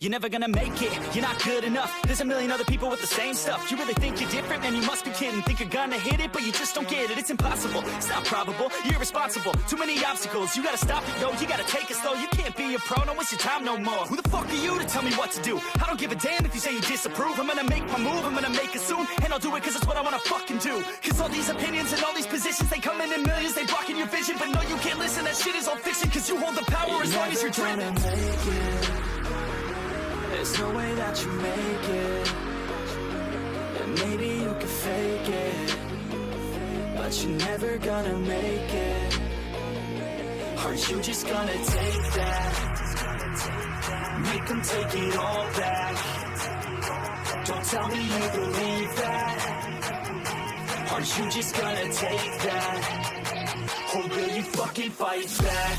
you're never gonna make it. You're not good enough, there's a million other people with the same stuff. You really think you're different? Man, you must be kidding. Think you're gonna hit it, but you just don't get it. It's impossible, it's not probable, you're irresponsible. Too many obstacles, you gotta stop it, yo. You gotta take it slow, you can't be a pro, don't waste your time no more. Who the fuck are you to tell me what to do? I don't give a damn if you say you disapprove. I'm gonna make my move, I'm gonna make it soon. And I'll do it cause it's what I wanna fucking do. Cause all these opinions and all these positions, they come in millions, they blocking your vision. But no, you can't listen, that shit is all fiction. Cause you hold the power as long as you're driven. There's no way that you make it. And maybe you can fake it, but you're never gonna make it. Are you just gonna take that? Make them take it all back. Don't tell me you believe that. Are you just gonna take that? Or will you fucking fight back?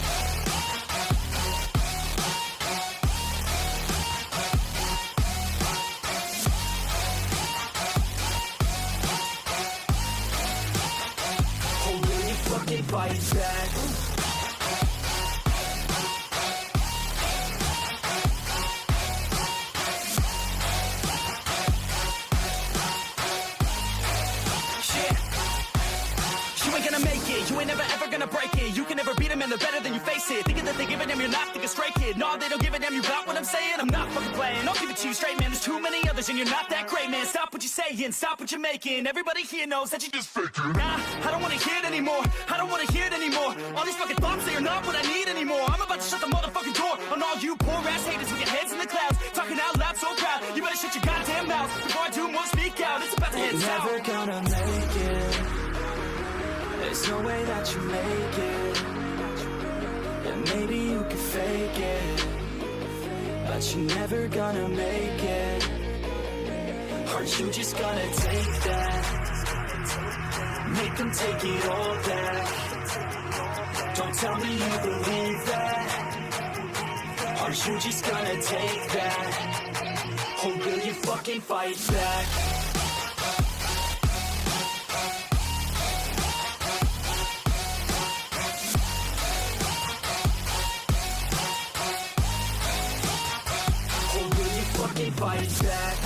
Fight back. You ain't gonna make it, you ain't never ever gonna break it. You can never beat them and they're better than you face it. Thinking that they give a damn, you're not, think a straight kid. No, they don't give a damn, you got what I'm saying? I'm not fucking playing, I'll give it to you straight, man. There's too many others and you're not that great, man. Stop what you're saying, stop what you're making. Everybody here knows that you just faking. Nah, I don't wanna hear it anymore, I don't wanna hear it anymore. All these fucking thoughts, they are not what I need anymore. I'm about to shut the motherfucking door on all you poor ass haters with your heads in the clouds. Talking out loud so proud, you better shut your goddamn mouth before I do more speak out. It's about to head south. Never gonna make it. There's no way that you make it. And maybe you can fake it, but you're never gonna make it. Are you just gonna take that? Make them take it all back. Don't tell me you believe that. Are you just gonna take that? Or will you fucking fight back? Fight back.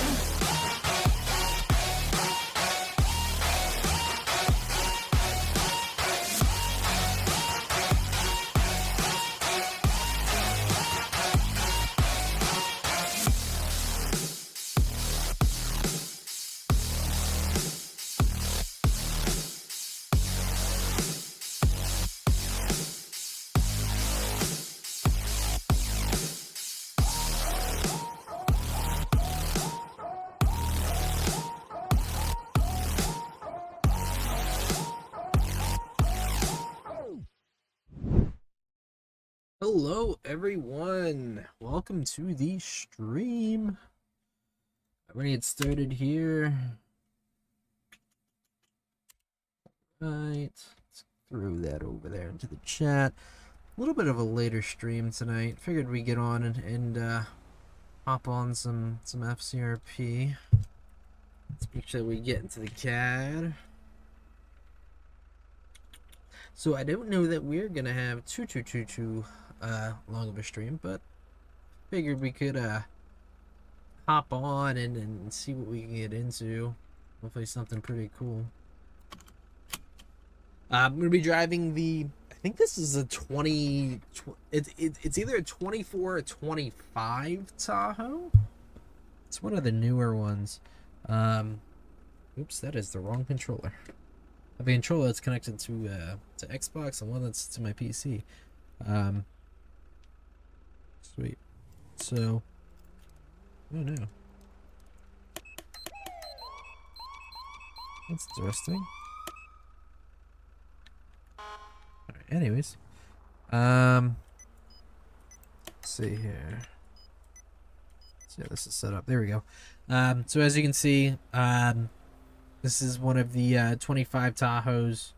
Hello everyone, welcome to the stream. I'm gonna get started here. Right, let's throw that over there into the chat. A little bit of a later stream tonight. Figured we'd get on and hop on some FCRP. Let's make sure we get into the CAD. So I don't know that we're gonna have too long of a stream, but figured we could hop on and see what we can get into. Hopefully something pretty cool. I'm gonna be driving the, I think this is a it's either a 24 or 25 Tahoe. It's one of the newer ones. Oops, that is the wrong controller. I have a controller that's connected to Xbox and one that's to my PC. Sweet. So, oh no, that's interesting. All right. Anyways, let's see here. Let's see how this is set up. There we go. So as you can see, this is one of the 25 Tahoes,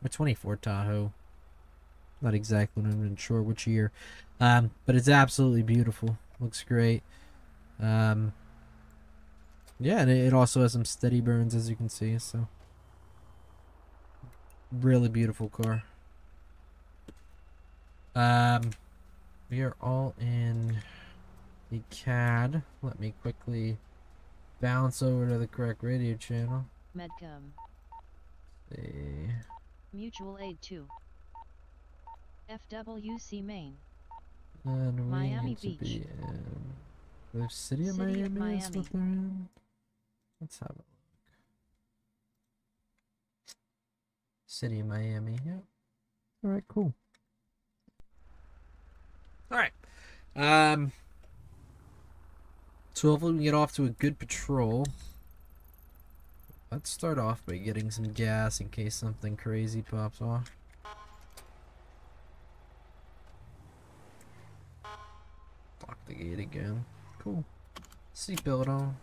or 24 Tahoe. Not exactly, I'm not even sure which year. But it's absolutely beautiful. Looks great. Yeah, and it also has some steady burns, as you can see, so really beautiful car. We are all in the CAD. Let me quickly bounce over to the correct radio channel. Medcom. See. Mutual Aid 2. FWC Main. And we Miami need to Beach. be in the city of City of Miami is what Miami. they're in. Let's have a look. City of Miami, yeah. Alright, cool. Alright. So hopefully we can get off to a good patrol. Let's start off by getting some gas in case something crazy pops off. Lock the gate again. Cool. Seatbelt on.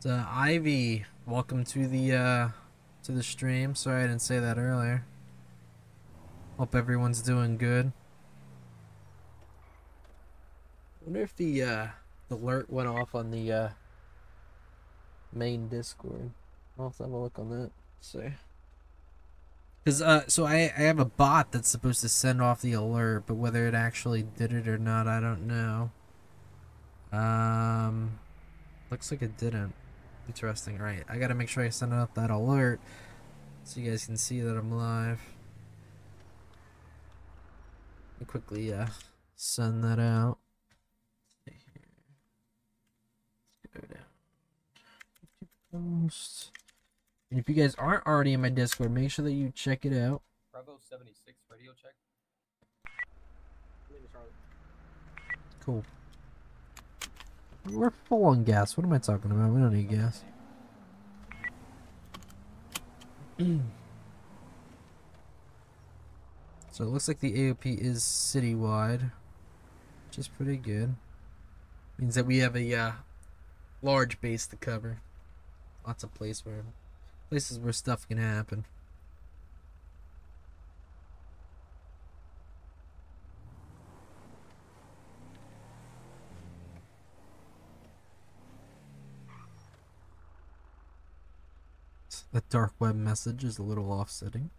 Ivy, welcome to the stream. Sorry I didn't say that earlier. Hope everyone's doing good. I wonder if the alert went off on the main Discord. I'll have to have a look on that. Let's see. Because so I have a bot that's supposed to send off the alert, but whether it actually did it or not, I don't know. Looks like it didn't. Interesting. Right, I gotta make sure I send out that alert so you guys can see that I'm live. I'll quickly send that out. Go down. Post. And if you guys aren't already in my Discord, make sure that you check it out. Bravo 76 radio check. Cool. We're full on gas. What am I talking about? We don't need gas. So it looks like the AOP is citywide, which is pretty good. Means that we have a large base to cover. Lots of places where stuff can happen. The dark web message is a little offsetting.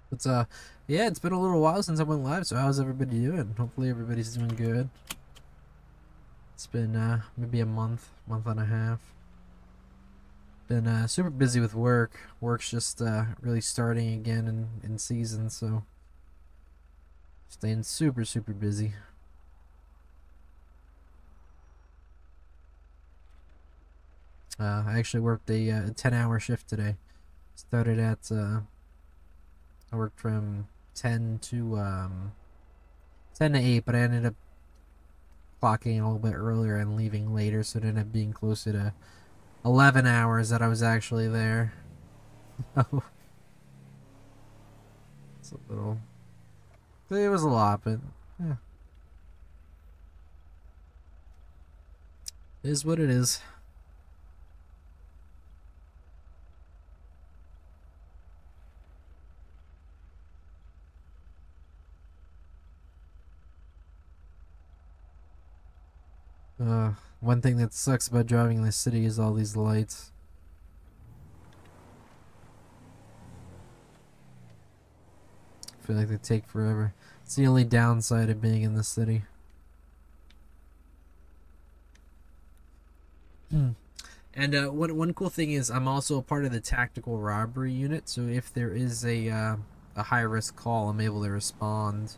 But yeah, it's been a little while since I went live, so how's everybody doing? Hopefully everybody's doing good. It's been maybe a month and a half. Been super busy with work. Work's just really starting again in season, so staying super busy. I actually worked a 10-hour shift today. Started at I worked from 10 to 8, but I ended up clocking a little bit earlier and leaving later, so it ended up being closer to 11 hours that I was actually there. It's a little... It was a lot, but yeah. It is what it is. One thing that sucks about driving in the city is all these lights. I feel like they take forever. It's the only downside of being in the city. And one cool thing is I'm also a part of the tactical robbery unit, so if there is a high risk call, I'm able to respond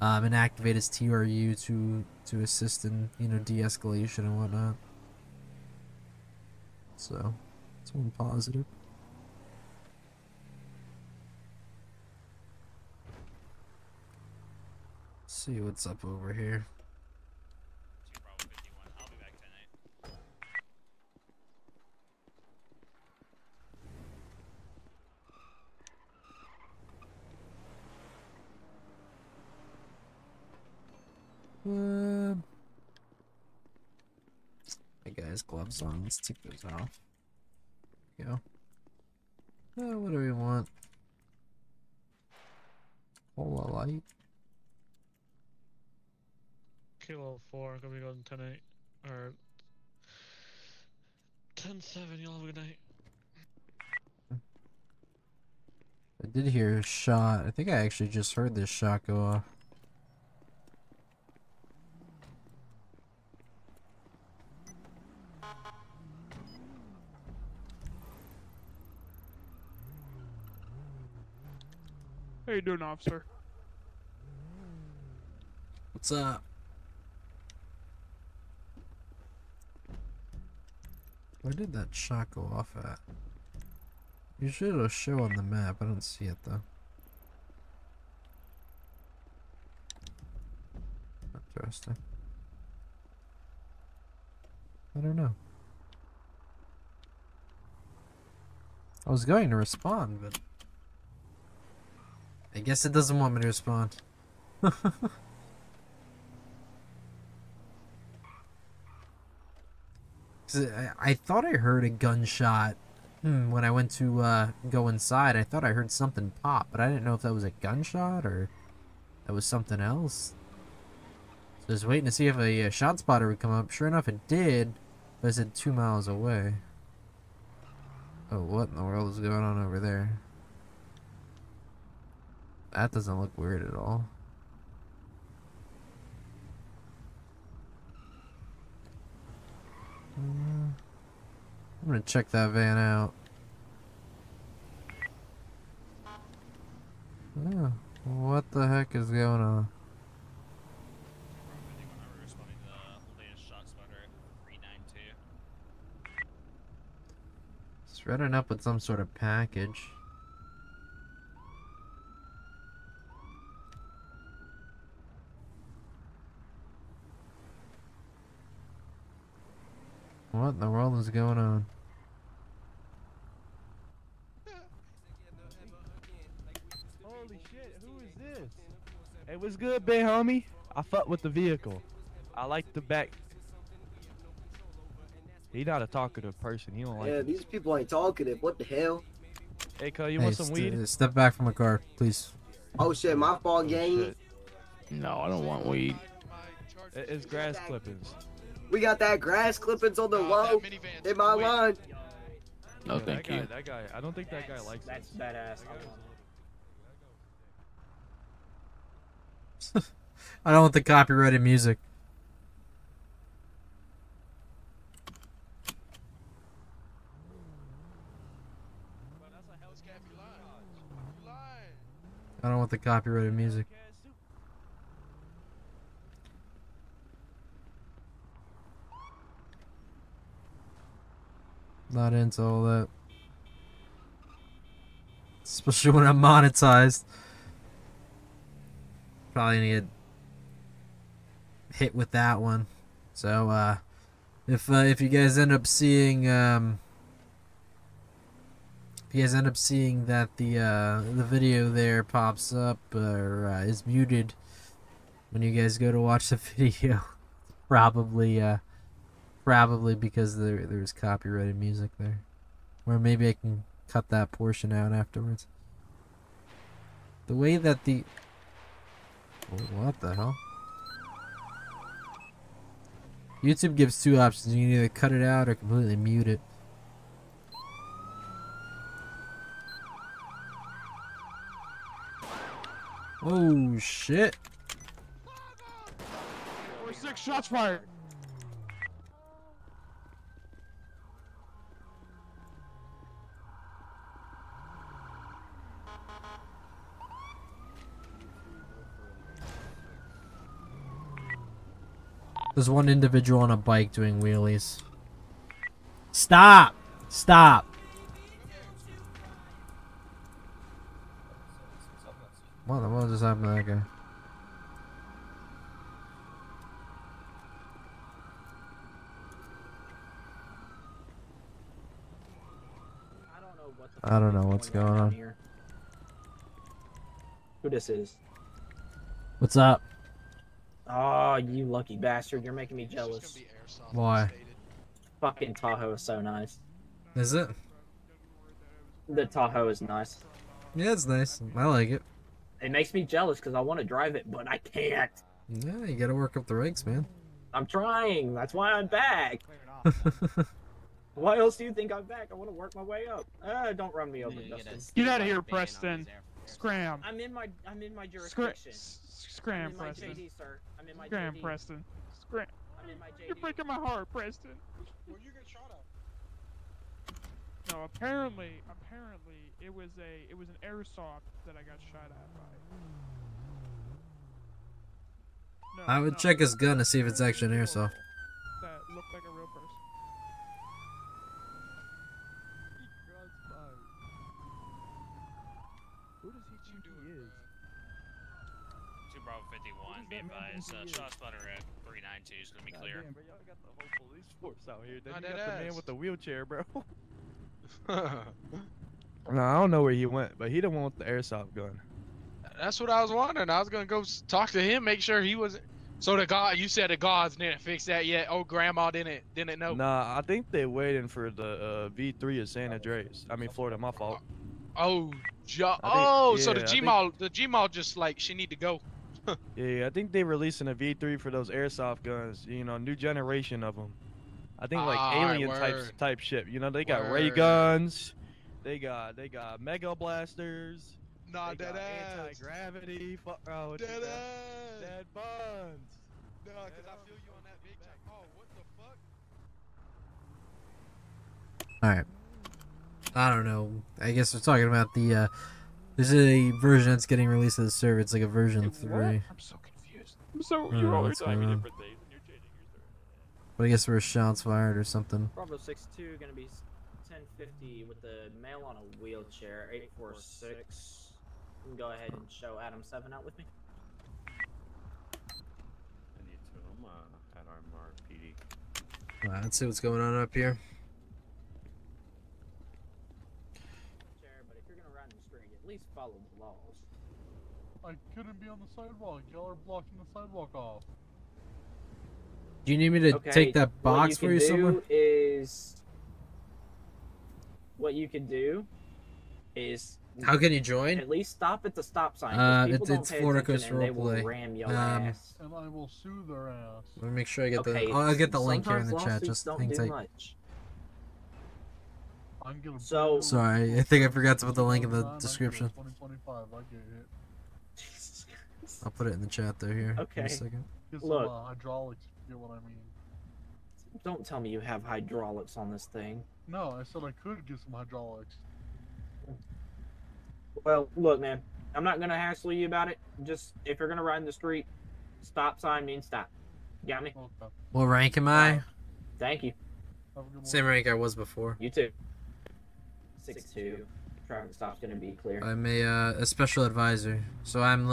and activate as TRU to assist in, you know, de-escalation and whatnot. So it's one positive. Let's see what's up over here. I'll be back tonight. Hey guys, gloves on. Let's take those off. There we go. What do we want? Whole light. Kilo 4, gonna be going 10-8. Or 10-7, y'all have a good night. I did hear a shot. I think I actually just heard this shot go off. How you doing, officer? What's up? Where did that shot go off at? Usually it'll show on the map. I don't see it though. Interesting. I don't know. I was going to respond, but I guess it doesn't want me to respond. I thought I heard a gunshot when I went to go inside. I thought I heard something pop, but I didn't know if that was a gunshot or that was something else. So I was waiting to see if a shot spotter would come up. Sure enough, it did, but I said 2 miles away. Oh, what in the world is going on over there? That doesn't look weird at all. I'm gonna check that van out. Oh, what the heck is going on? I'm responding to the latest shot spotter at 392. Threading up with some sort of package. What in the world is going on? Holy shit, who is this? Hey, what's good, big homie? I fuck with the vehicle. I like the back. He not a talkative person. He don't like Yeah, it. these people ain't talkative. What the hell? Hey, cuz, you Hey, want some weed? step back from the car, please. Oh shit, my fault, Oh, gang. shit. No, I don't want weed. It's grass clippings. We got that grass clippings on the low in my line. No, Yeah, thank you. That guy, I don't think that guy likes That's us. badass. I don't want the copyrighted music. I don't want the copyrighted music. Not into all that. Especially when I'm monetized. Probably need to hit with that one. So if you guys end up seeing that the video there pops up or is muted when you guys go to watch the video, probably because there's copyrighted music there, or maybe I can cut that portion out afterwards. The way that the what the hell? YouTube gives two options. You can either cut it out or completely mute it. Oh shit. 6 shots fired. There's one individual on a bike doing wheelies. Stop! Stop! What the hell just happened to that guy? I don't know what's going on. Here. Who this is? What's up? Oh, you lucky bastard. You're making me jealous. Why? Fucking Tahoe is so nice. Is it? The Tahoe is nice. Yeah, it's nice. I like it. It makes me jealous because I want to drive it, but I can't. Yeah, you gotta work up the ranks, man. I'm trying. That's why I'm back. Why else do you think I'm back? I want to work my way up. Don't run me over, Dustin. Get out of here, Preston. Scram. I'm in my jurisdiction. Scram, I'm in my Preston. JD, sir. I'm in my Scram, JD. Preston. Scram. I'm in my JD. You're breaking my heart, Preston. Well, you get shot at. No, apparently, it was an airsoft that I got shot at by. No, I would no, check his gun to see if it's actually an airsoft. that looked like a real person. Who does he think he is? 2 Bravo 51, be advised, shot spotter at 392 is gonna be clear. Damn, bro, y'all got the whole police force out here. Then Not you that got the man ass. with the wheelchair, bro. No, I don't know where he went, but he the one with the airsoft gun. That's what I was wondering. I was gonna go talk to him, make sure he wasn't. So the god, you said the gods didn't fix that yet. Oh, grandma didn't know. Nah, I think they're waiting for the V3 of San Andreas. I mean Florida, my fault. Oh, so yeah, the I Gmail just like she need to go. Yeah, I think they're releasing a V3 for those airsoft guns. You know, new generation of them. I think like alien type shit. You know, they got ray Word. guns. They got mega blasters. Nah, They dead got ass. anti-gravity. Fuck wrong with you, Dead bro? ass. Dead buns. Nah, cause I feel you on that big time. Oh, what the fuck? Alright. I don't know. I guess we're talking about the, there's a version that's getting released to the server. It's like a version 3. I'm so confused. don't You're know always what's telling me going on. different things and you're changing your server. But I guess there were shots fired or something. Bravo 62 gonna be 1050 with the male on a wheelchair. 846. You can go ahead and show Adam 7 out with me. I need to. I'm at Unmarked PD. Alright, let's see what's going on up here. But if you're gonna ride in the street, at least follow the laws. I couldn't be on the sidewalk. Y'all are blocking the sidewalk off. Do you need me to Okay, take that box for you somewhere? What you can do is How can you join? at least stop at the stop sign. 'cause people don't It's pay Florida attention Coast and they will Roleplay. ram your ass. And I will sue their ass. Let me make sure I get Okay, the. I'll get the link here in the sometimes chat. lawsuits Just don't hang do tight. much. I'm gonna So- Sorry, I think I forgot to put the link in the 2029, description. 2025, I get it. Jesus Christ. I'll put it in the chat though here. Okay. In a second. Get some Look. hydraulics, if you get what I mean. Don't tell me you have hydraulics on this thing. No, I said I could get some hydraulics. Well, look, man. I'm not gonna hassle you about it. Just if you're gonna ride in the street, stop sign means stop. You got me? Okay. What rank am I? Thank you. Have a good one. Same rank I was before. You too. 6-2. Traffic stop's gonna be clear. I'm a special advisor, so I'm in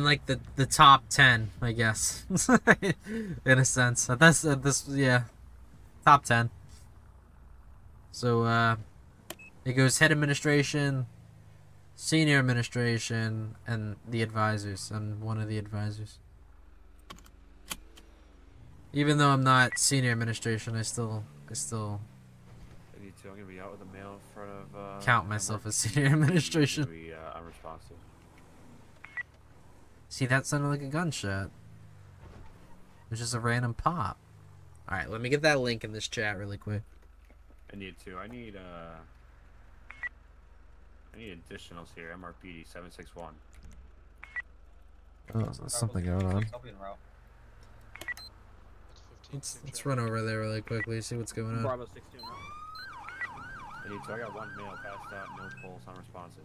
like the top 10, I guess, in a sense. This yeah, top 10. So it goes head administration, senior administration, and the advisors. I'm one of the advisors. Even though I'm not senior administration, I still I need to. I'm gonna be out with a mail in front of. count myself as senior administration. Be unresponsive. See, that sounded like a gunshot. It was just a random pop. Alright, let me get that link in this chat really quick. I need to. I need additionals here. MRPD 761. Oh, there's something going on. I'll be en route. Let's run over there really quickly, see what's going on. Bravo 62 now. I need to. I got one mail passed out. No pulse. Unresponsive.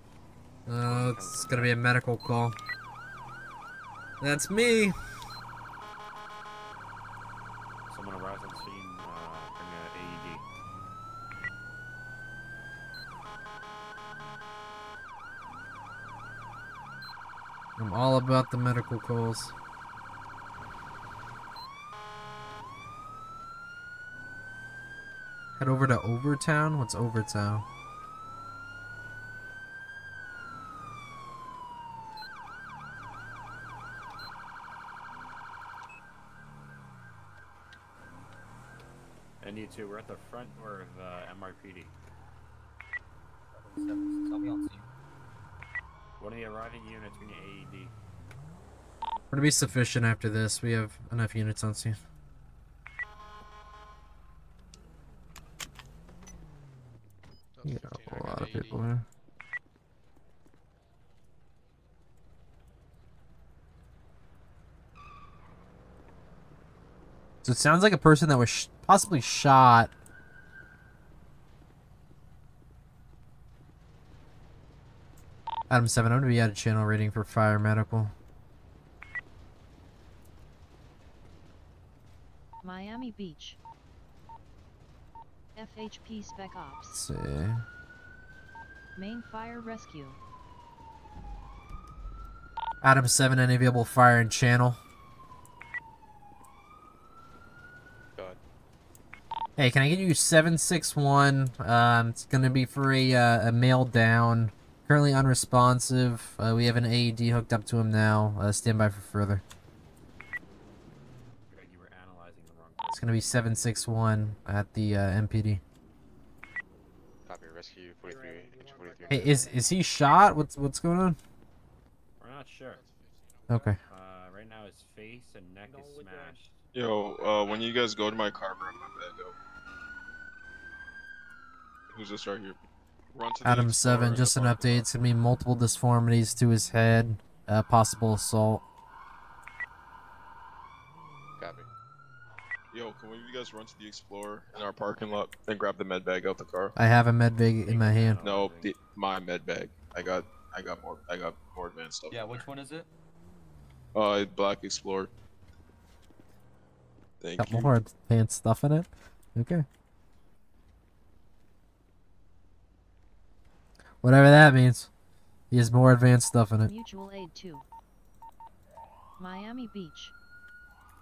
It's gonna be a medical call. That's me! Someone arrives on scene. Bring a AED. I'm all about the medical calls. Head over to Overtown? What's Overtown? I need to. We're at the front door of MRPD. Tell me on scene. One of the arriving units, we need AED. We're gonna be sufficient after this. We have enough units on scene. Delta Yeah, 15, I a got lot of 80. people here. So it sounds like a person that was possibly shot. Adam 7, I'm gonna be out of channel rating for fire medical. Miami Beach. FHP Spec Ops. Let's see. Main Fire Rescue. Adam 7, any available fire and channel? God. Hey, can I get you 761? It's gonna be for a male down. Currently unresponsive. We have an AED hooked up to him now. Stand by for further. Greg, you were analyzing the wrong It's gonna be 761 at the MPD. Copy. Rescue 43. 43. Hey, is he shot? What's going on? We're not sure. Okay. Right now his face and neck is smashed. Yo, when you guys go to my car, grab my bag up. Who's this right here? Run to the Adam Explorer 7, in the just an parking update. lot. It's gonna be multiple deformities to his head. Possible assault. Copy. Yo, can one of you guys run to the Explorer in our parking lot and grab the med bag out the car? I have a med bag in my hand. No, my med bag. I got more advanced stuff. Yeah, which one is it? Black Explorer. Thank Got you. more advanced stuff in it? Okay. Whatever that means. He has more advanced stuff in it. Mutual Aid 2. Miami Beach.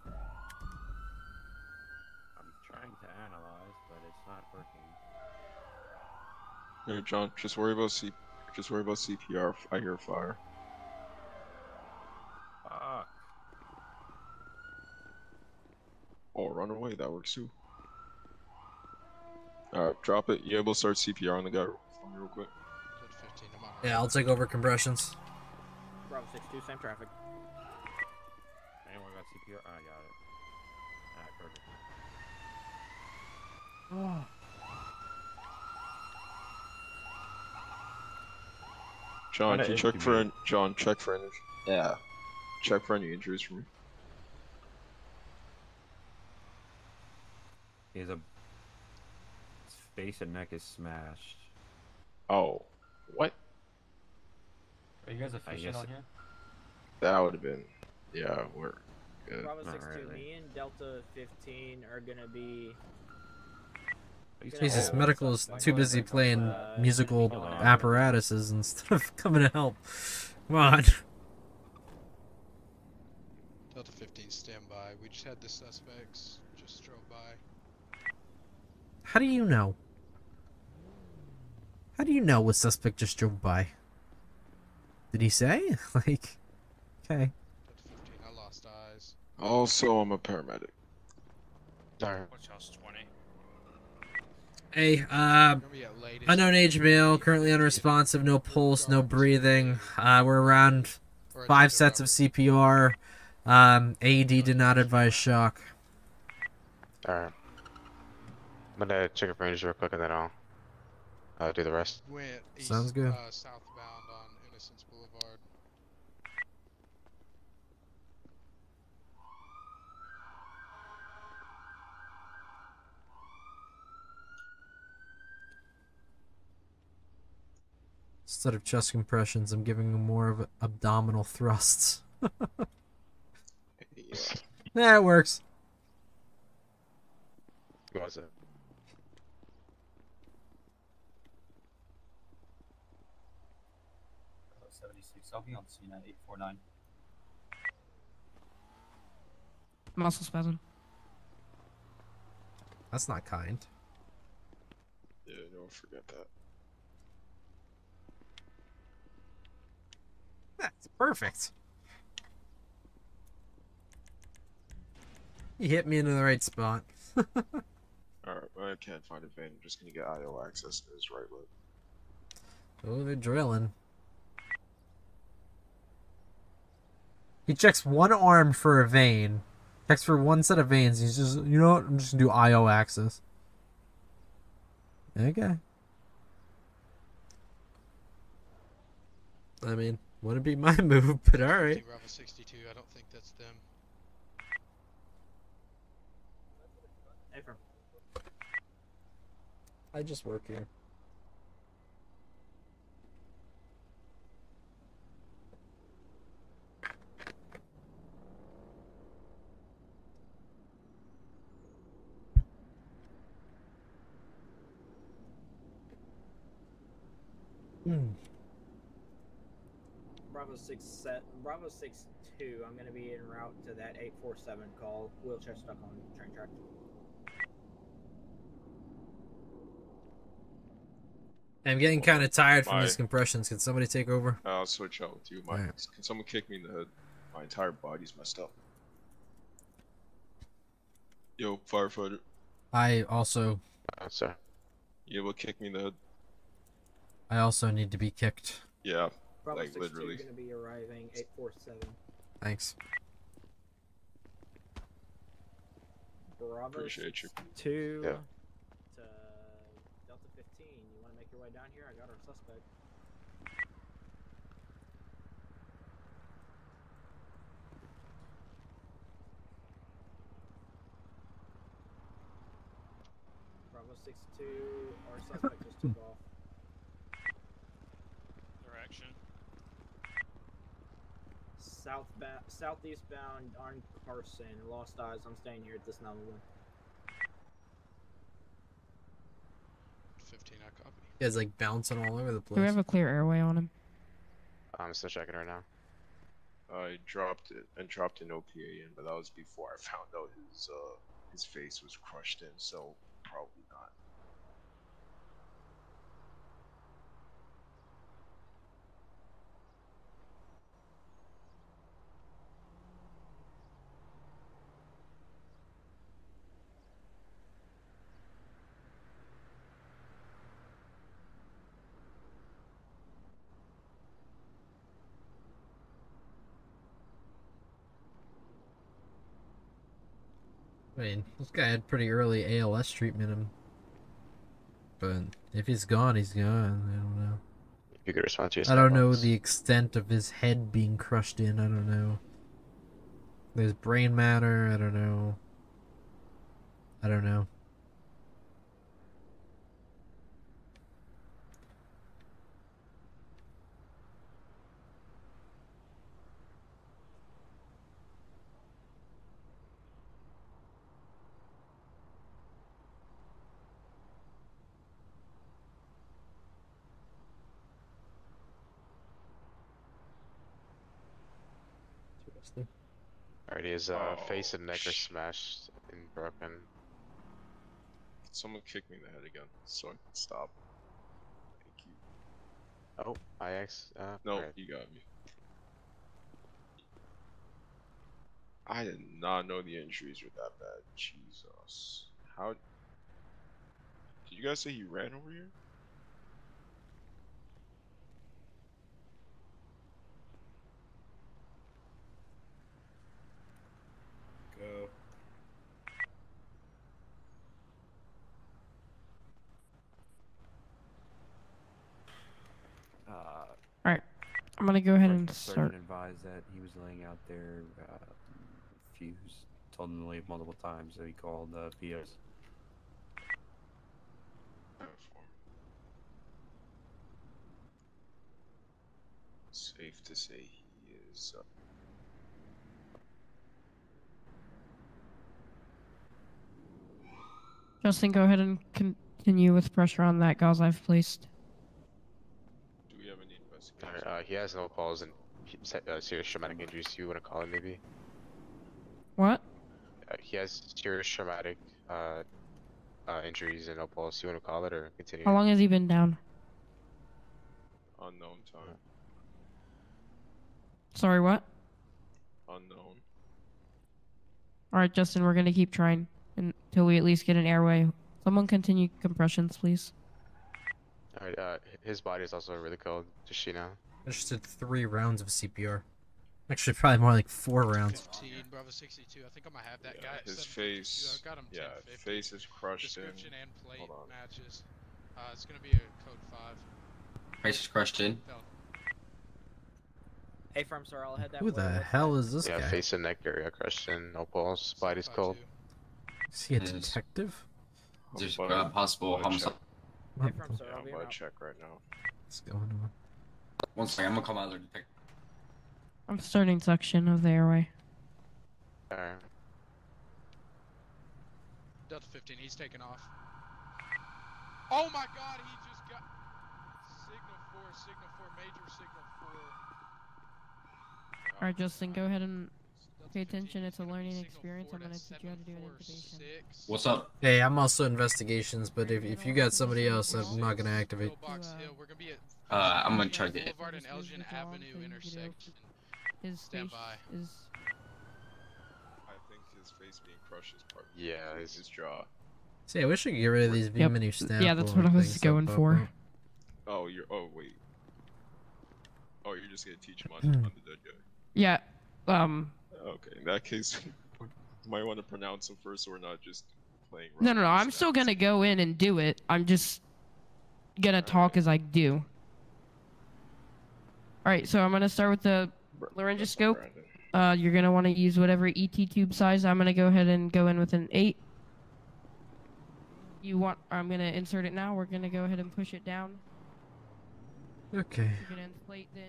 I'm trying to analyze, but it's not working. Here, John, just worry about CPR. I hear fire. Fuck. Oh, run away. That works too. Alright, drop it. You able to start CPR on the guy for me real quick? Delta 15, I'm on. Yeah, I'll take over compressions. Bravo 62, same traffic. Anyone got CPR? I got it. Alright, perfect. John, Kinda can you check for any? Yeah. Check for any injuries for me. His face and neck is smashed. Oh, what? Are you guys efficient guess on here? That would have been. Yeah, we're good. Bravo Not 62, really. me and Delta 15 are gonna be. Jesus, gonna medical is too busy playing musical Hold on. apparatuses instead of coming to help. Come on. Delta 15, stand by. We just had the suspects just drove by. How do you know? How do you know what suspect just drove by? Did he say? Like, okay. Delta 15, I lost eyes. Also, I'm a paramedic. Alright. Which house 20? Hey, Gonna be at latest. unknown age male, currently unresponsive, no pulse, no breathing. We're around 5 sets of CPR. AED did not advise shock. Alright. I'm gonna check it for injuries real quick and then I'll do the rest. Went east, Sounds good. Southbound on Innocence Boulevard. Instead of chest compressions, I'm giving him more of abdominal thrusts. Yeah. That works. What was it? 76. I'll be on scene at 849. Muscle spasm. That's not kind. Yeah, don't forget that. That's perfect. He hit me into the right spot. Alright, I can't find a vein. I'm just gonna get IO access to his right leg. Oh, they're drilling. He checks one arm for a vein. Checks for one set of veins. He's just, you know what? I'm just gonna do IO axis. Okay. I mean, wouldn't be my move, but alright. Bravo 62, I don't think that's them. Affirm. I just work here. Bravo 62. I'm gonna be en route to that 847 call. Wheelchair stuck on train track. I'm getting kind of tired from these compressions. Can somebody take over? I'll switch out with you. Can someone kick me in the head? My entire body's messed up. Yo, firefighter. I also... Sir. You able to kick me in the head? I also need to be kicked. Yeah, Bravo like 62 literally. Gonna be arriving 847. Thanks. Bravo Appreciate you. 2 Yeah. to Delta 15. You want to make your way down here? I got our suspect. Bravo 62. Our suspect just took off. Direction. Southeast bound on Carson. Lost eyes. I'm staying here at this number 1. 15, I copy. You guys like bouncing all over the place. Do we have a clear airway on him? I'm still checking right now. I dropped it and dropped an OPA in, but that was before I found out his face was crushed in, so probably not. I mean, this guy had pretty early ALS treatment in him. But if he's gone, he's gone. I don't know. You could respond to your I don't know response. the extent of his head being crushed in. I don't know. There's brain matter. I don't know. I don't know. Alright, his face and neck are smashed and broken. Someone kick me in the head again, so I can stop. Thank you. Oh, IX. No, alright. you got me. I did not know the injuries were that bad. Jesus. How? Did you guys say he ran over here? Go. Alright, I'm gonna go ahead and Sergeant start. advised that he was laying out there, fuse. Told him to leave multiple times, so he called POs. Safe to say he is. Justin, go ahead and continue with pressure on that gauze I've placed. Do we have any investigation? He has no calls and serious traumatic injuries. You want to call it maybe? What? He has serious traumatic injuries and no pulse. You want to call it or continue? How long has he been down? Unknown time. Sorry, what? Unknown. Alright, Justin, we're gonna keep trying until we at least get an airway. Someone continue compressions, please. Alright, his body is also really cold. Just you know. I just did 3 rounds of CPR. Actually, probably more like 4 rounds. 15, Bravo 62. I think I'm gonna have that guy. At His 752. face. I've got him Yeah, 1050. face is crushed in. Description and plate Hold on. matches. It's gonna be a code 5. Face is crushed in. Hey, firm sir, I'll head that Who way. the What's hell that? is this Yeah, guy? face and neck area crushed in. No pulse. Body's cold. Is he a Yes. detective? There's Butt- possible butt homicide. check. Hey, firm sir, Yeah, I'll be butt around. check right now. What's going on? One second, I'm gonna call my other detective. I'm starting section of the airway. Alright. Delta 15, he's taking off. Oh my god, he just got signal 4, major signal 4. Alright, Justin, go ahead and pay attention. It's a learning experience. I'm gonna teach you how to do an intubation. What's up? Hey, I'm also investigations, but if you got somebody else, I'm not gonna activate. I'm gonna try to get Boulevard and Elgin Avenue intersection. His Stand face by. is... I think his face being crushed is part of Yeah, his jaw. See, I wish I could get rid of these Yep. menu stamp. Yeah, that's what I was going for. Oh, oh wait. Oh, you're just gonna teach him on the dead guy. Yeah, Okay, in that case, you might want to pronounce him first, so we're not just playing. No, I'm still gonna go in and do it. I'm just gonna talk as I do. Alright, so I'm gonna start with the laryngoscope. You're gonna want to use whatever ET tube size. I'm gonna go ahead and go in with an 8. I'm gonna insert it now. We're gonna go ahead and push it down. Okay. You're gonna inflate the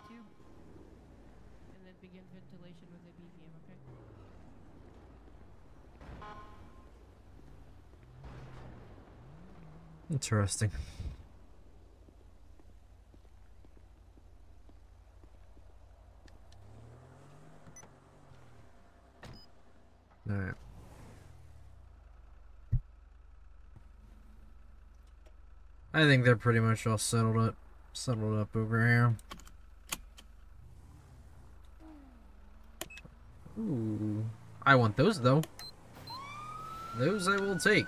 tube, and then begin ventilation with a BPM, okay? Interesting. Alright. I think they're pretty much all settled up over here. Ooh. I want those though. Those I will take.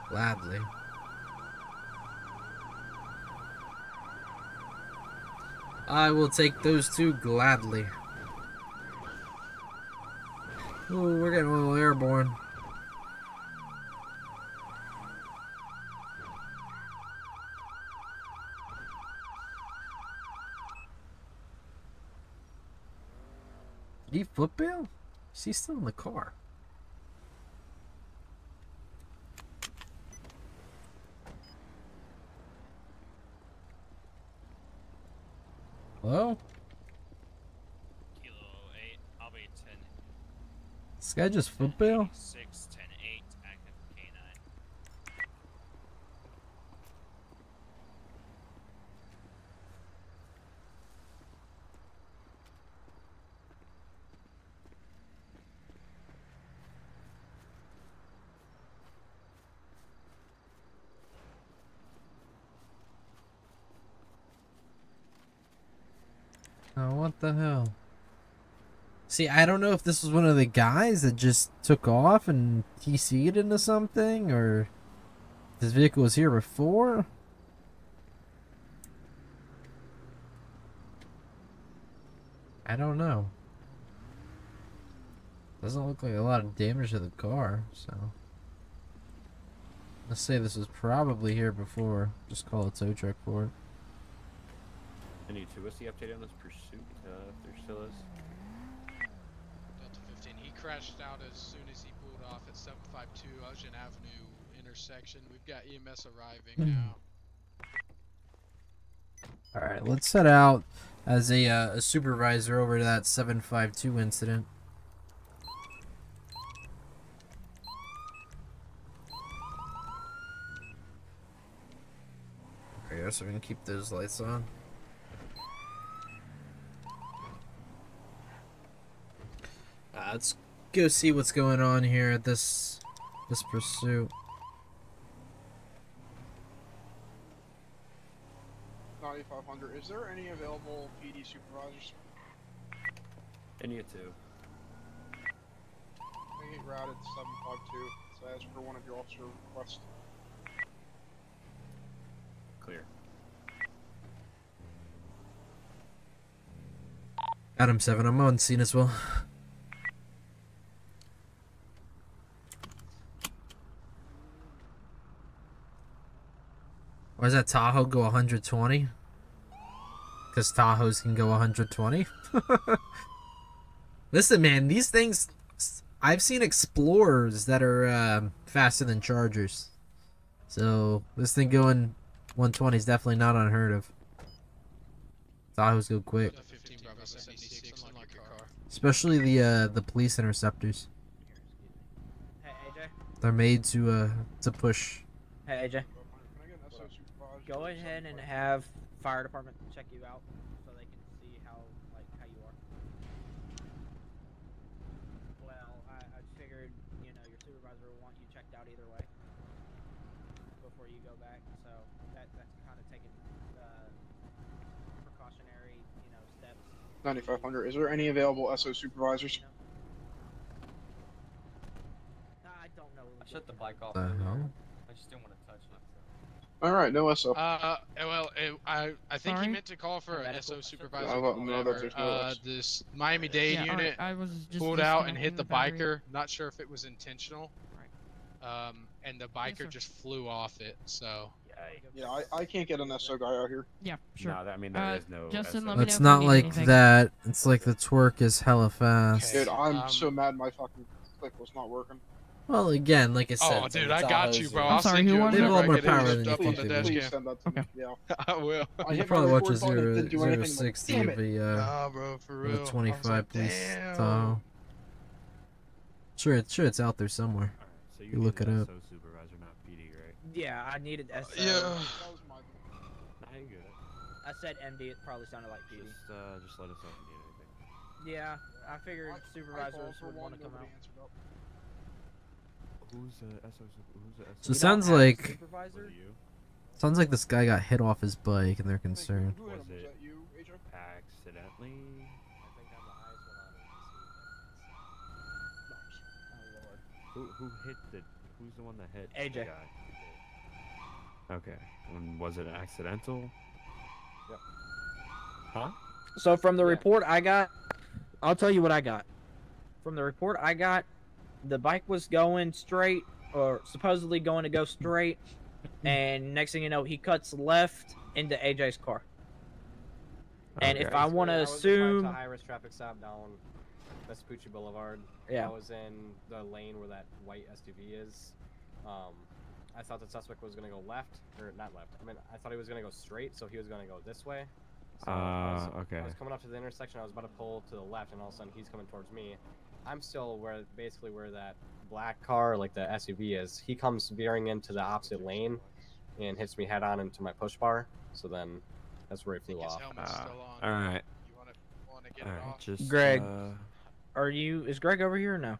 Gladly. I will take those two gladly. Ooh, we're getting a little airborne. Did he flip bail? Is he still in the car? Hello? Kilo 8, I'll be 10. This guy just flip bail? 6, 10, 8, active K9. Oh, what the hell? See, I don't know if this was one of the guys that just took off and TC'd into something, or this vehicle was here before. I don't know. Doesn't look like a lot of damage to the car, so let's say this was probably here before. Just call a tow truck for it. Any two, what's the update on this pursuit, if there still is? Delta 15, he crashed out as soon as he pulled off at 752 Elgin Avenue intersection. We've got EMS arriving now. Alright, let's head out as a supervisor over to that 752 incident. Okay, so we can keep those lights on. Let's go see what's going on here at this pursuit. 9500. Is there any available PD supervisors? Any two. I get routed 752. So as per one of your officer requests. Clear. Adam 7, I'm on scene as well. Why does that Tahoe go 120? Because Tahoes can go 120? Listen, man, these things... I've seen Explorers that are faster than Chargers. So, this thing going 120 is definitely not unheard of. Tahoes go quick. Especially the police interceptors. Hey, AJ. They're made to push. Hey, AJ. Go ahead and have fire department check you out so they can see how you are. Well, I figured, you know, your supervisor will want you checked out either way before you go back, so that's kind of taking precautionary, you know, steps. 9500. Is there any available SO supervisors? I don't know. I shut the bike off. The hell? I just didn't want to touch it. All right, no SO. Well, I think he Sorry? meant to call for a SO supervisor. I don't know that there's no S. This Miami-Dade Yeah, unit I was just pulled out and hit disconnecting the battery. biker. Not sure if it was intentional. And the biker sir. just flew off it. So. Yeah, I can't get an SO guy out here. Yeah, sure. No, I mean there is no. Justin, SO. let me know It's if you not need like anything. that. It's like the twerk is hella fast. Dude, I'm so mad my fucking click was not working. Well, again, like I said. Oh, dude, I got you, bro. I'm I'll sorry, send who you a wanted They have a lot more number. I get it power hooked than up you on think the they dash do. Please cam. send that to me. Yeah. I will. I You hit probably my watch a record button, it didn't do anything. 060 Damn of it. a Nah, bro, for of real. a 25 police damn. Tahoe. Sure, it's out there somewhere. Alright, so You you look need it an up. SO supervisor, not PD, right? Yeah, I needed SO. Yeah. Nah, you get it. I said MD. It probably sounded like PD. Just let us know if you need anything. Yeah, I figured supervisors would want to come out. Who's the SO? Who's the SO? So it sounds like Supervisor? sounds like this guy got hit off his bike and they're concerned. Was it accidentally? I think I'm the highest one out of Who hit the? Who's the one that hit AJ. the guy? Okay. And was it accidental? Yep. Huh? So from the report I got, I'll tell you what I got. From the report I got, the bike was going straight, or supposedly going to go straight, and next thing you know, he cuts left into AJ's car. And if I want to assume, high risk traffic stop down Vespucci Boulevard. Yeah. I was in the lane where that white SUV is. I thought the suspect was gonna go left, or not left. I mean, I thought he was gonna go straight, so he was gonna go this way. So okay. I was coming up to the intersection. I was about to pull to the left, and all of a sudden he's coming towards me. I'm still basically where that black car, like the SUV, is. He comes veering into the opposite lane, and hits me head on into my push bar. So then, that's where he flew off. All right. get All right. Just Greg, is Greg over here or no?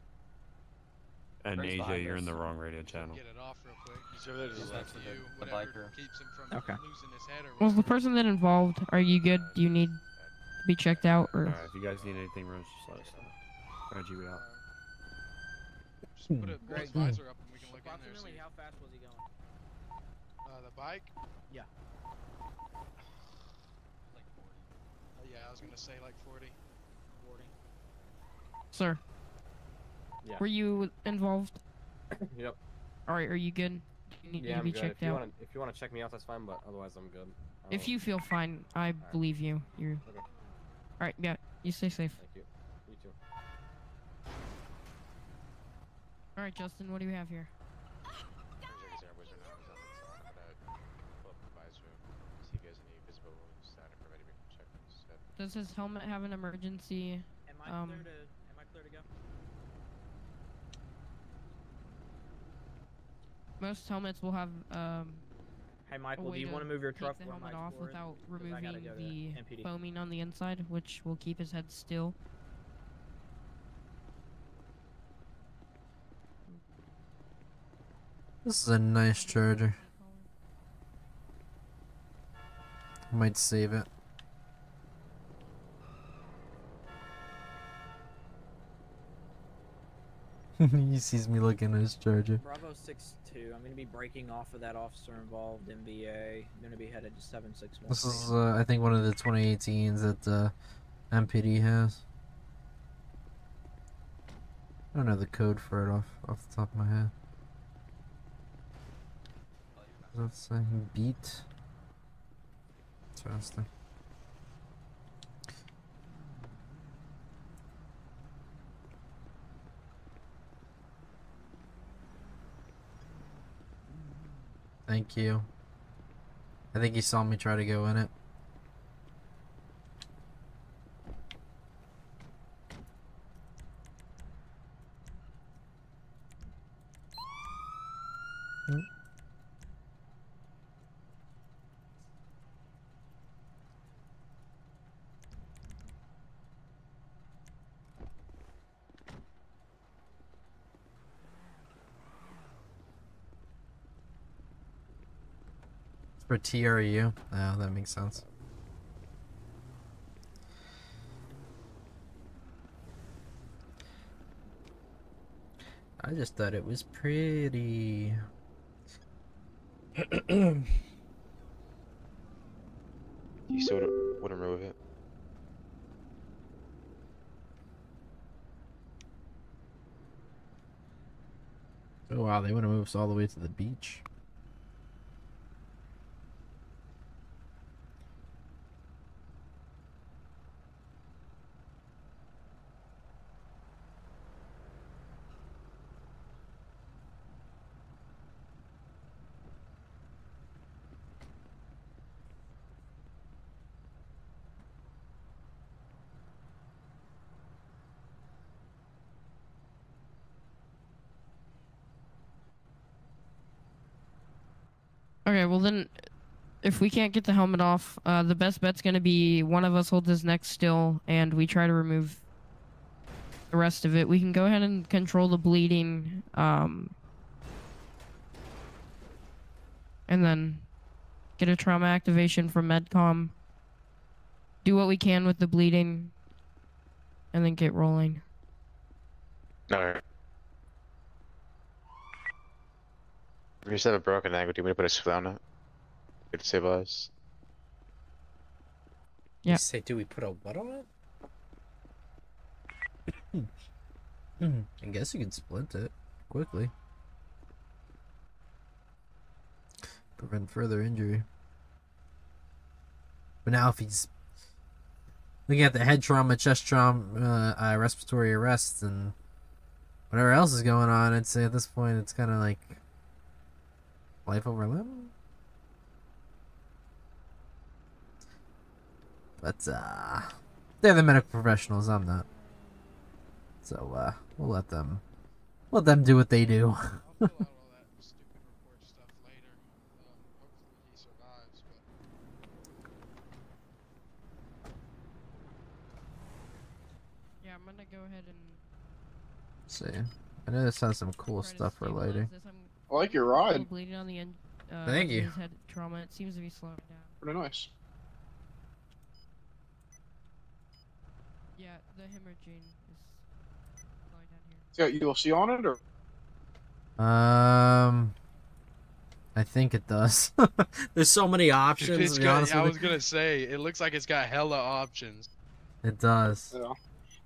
And Greg's AJ, behind you're in us. the wrong radio channel. Get it off real quick. He's next to the biker. Keeps him from Okay. losing his head or Was the person that involved? Are you good? Do you need to be checked out or? All right. If you guys need anything, Rose, just let us know. Reggie, we out. Just put a Greg, visor up and we can look in there. approximately how fast was he going? The bike? Yeah. Yeah, I was gonna say like 40. 40. Sir, Yeah. were you involved? Yep. All right, are you good? Do you need Yeah, to I'm be good. checked If you out? want to, check me out, that's fine. But otherwise, I'm good. If you feel fine, I believe you. You're. Okay. All right, yeah. You stay safe. Thank you. You too. All right, Justin, what do you have here? Does his helmet have an emergency? Am I clear to go? Most helmets will have Hey a Michael, do way you want to move your truck take the where helmet Mike's off for it? without 'Cause I gotta removing go to the MPD. foaming on the inside, which will keep his head still. This is a nice charger. I might save it. He sees me looking at his charger. Bravo 6-2. I'm gonna be breaking off of that officer involved in VA. I'm gonna be headed to 761. This is, I think, one of the 2018s that MPD has. I don't know the code for it off the top of my head. Does that say beat? Interesting. Thank you. I think he saw me try to go in it. For TRU? Oh, that makes sense. I just thought it was pretty. You still wouldn't remove it? Oh wow, they want to move us all the way to the beach. Okay, well then, if we can't get the helmet off, the best bet's gonna be one of us holds his neck still, and we try to remove the rest of it. We can go ahead and control the bleeding, and then get a trauma activation from Medcom. Do what we can with the bleeding, and then get rolling. No. If you just have a broken leg, do you want me to put a splint on it? Get it stabilized. Yeah. You say, do we put a what on it? I guess you can splint it quickly. Prevent further injury. But now if he's looking at the head trauma, chest trauma, respiratory arrest, and whatever else is going on, I'd say at this point it's kind of like life over limb. But they're the medical professionals, I'm not. So we'll let them do what they do. Yeah, I'm gonna go ahead and see. I know this has some cool stuff for lighting. I like your ride. Bleeding on the end. Thank you. His head trauma. It seems to be slowing down. Pretty nice. Yeah, the hemorrhaging is slowing down here. It's got UFC on it, or? I think it does. There's so many options. To be honest I with was gonna say it looks like it's got hella options. you. It does. Yeah.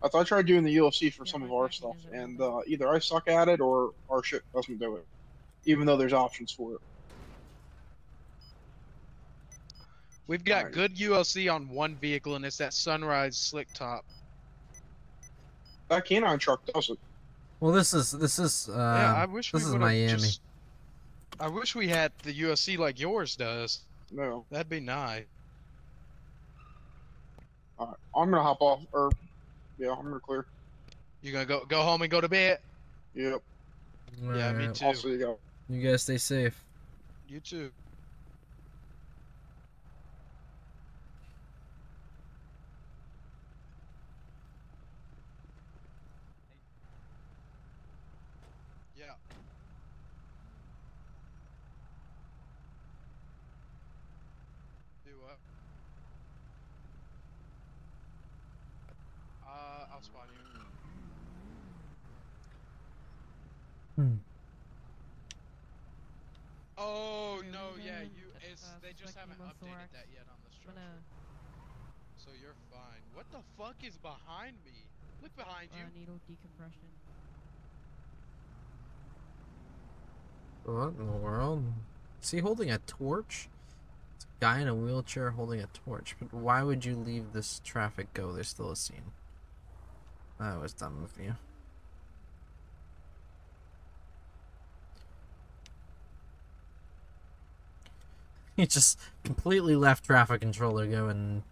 I thought I tried doing the UFC for some of our stuff, and either I suck at it or our shit doesn't do it, even though there's options for it. We've got good ULC on one vehicle, and it's that Sunrise Slick Top. That canine truck does it. Well, this is Yeah, I wish this we is would've Miami. just- I wish we had the ULC like yours does. No. That'd be nice. Alright, I'm gonna hop off, or yeah, I'm gonna clear. You gonna go home and go to bed? Yep. Yeah, me Alright. too. I'll see you guys. You guys stay safe. You too. Yeah. Do what? I'll spot you. Oh no, yeah, they just haven't updated that yet on the structure. So you're fine. What the fuck is behind me? Look behind you. Needle decompression. What in the world? Is he holding a torch? It's a guy in a wheelchair holding a torch. But why would you leave this traffic go? There's still a scene. That was dumb of you. He just completely left traffic control to go and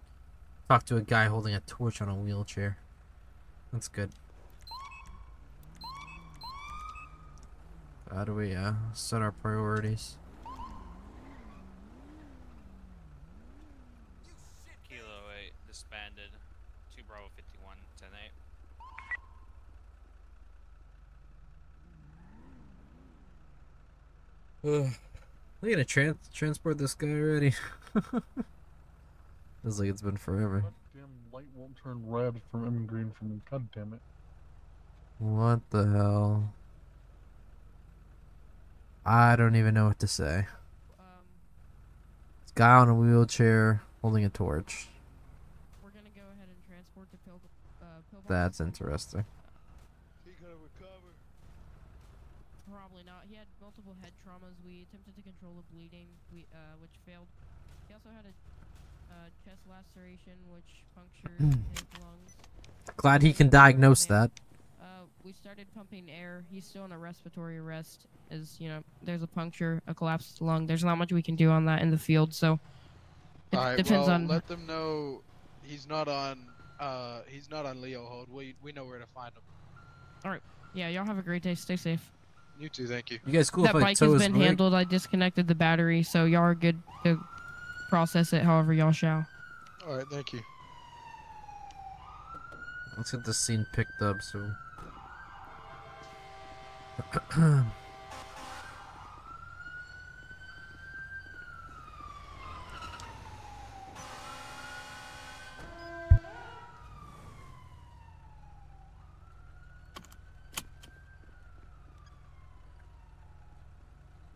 talk to a guy holding a torch on a wheelchair. That's good. How do we set our priorities? Kilo 8 disbanded. 2 Bravo 51, 10-8. Ugh. Are they gonna transport this guy already? Feels like it's been forever. Damn light won't turn red from M green for me. God damn it. What the hell? I don't even know what to say. This guy on a wheelchair holding a torch. We're gonna go ahead and transport the pill. That's interesting. He gonna recover. Probably not. He had multiple head traumas. We attempted to control the bleeding, which failed. He also had a chest laceration, which punctured his lungs. Glad he can diagnose that. We started pumping air. He's still in a respiratory arrest. As you know, there's a puncture, a collapsed lung. There's not much we can do on that in the field. So it Alright, depends well, on. let them know he's not on Leo hold. We know where to find him. All right. Yeah, y'all have a great day. Stay safe. You too, thank you. You guys cool That if I bike tow has his been bike? handled. I disconnected the battery, so y'all are good to process it however y'all shall. Alright, thank you. Let's get this scene picked up so.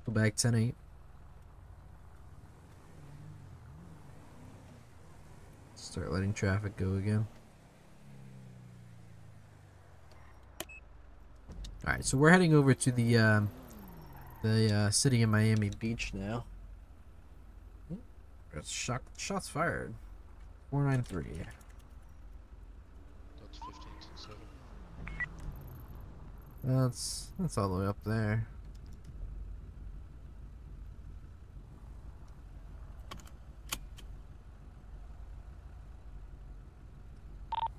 Go back 10-8. Start letting traffic go again. Alright, so we're heading over to the city of Miami Beach now. There's shots fired. 493. That's 15 to 7. That's all the way up there.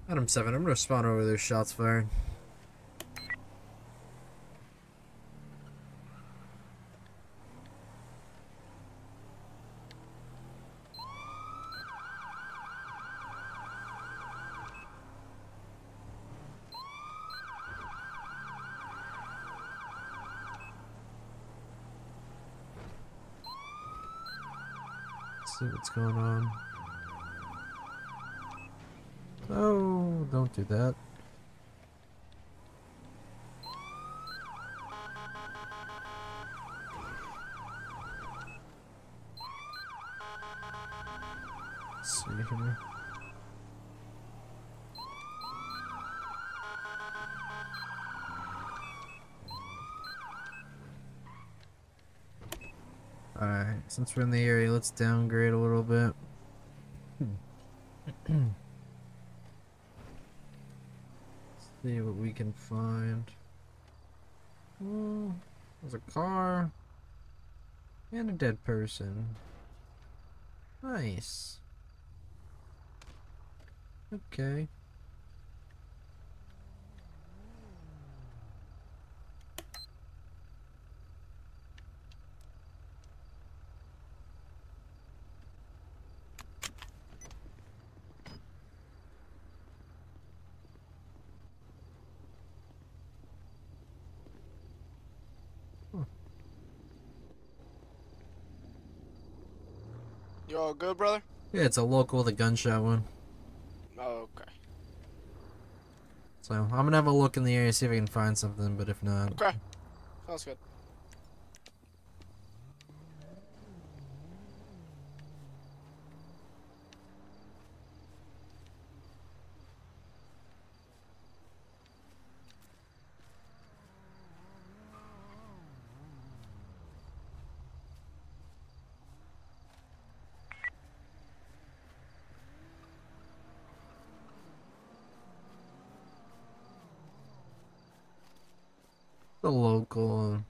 Adam 7, I'm gonna spawn over there, shots fired. Let's see what's going on. Oh, don't do that. Let's see here. Alright, since we're in the area, let's downgrade a little bit. See what we can find. Oh, there's a car and a dead person. Nice. Okay. You all good, brother? Yeah, it's a local with a gunshot wound. Oh, okay. So I'm gonna have a look in the area, see if I can find something, but if not. Okay. Sounds good. the local.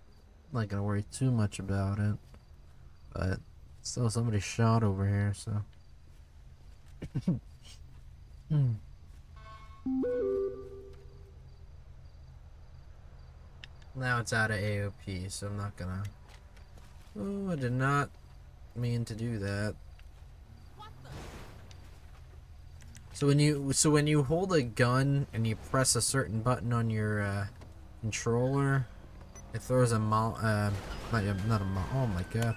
Not gonna worry too much about it, but still somebody shot over here, so. Now it's out of AOP, so I'm not gonna. Oh, I did not mean to do that. So when you hold a gun and you press a certain button on your controller, it throws a not a oh my god.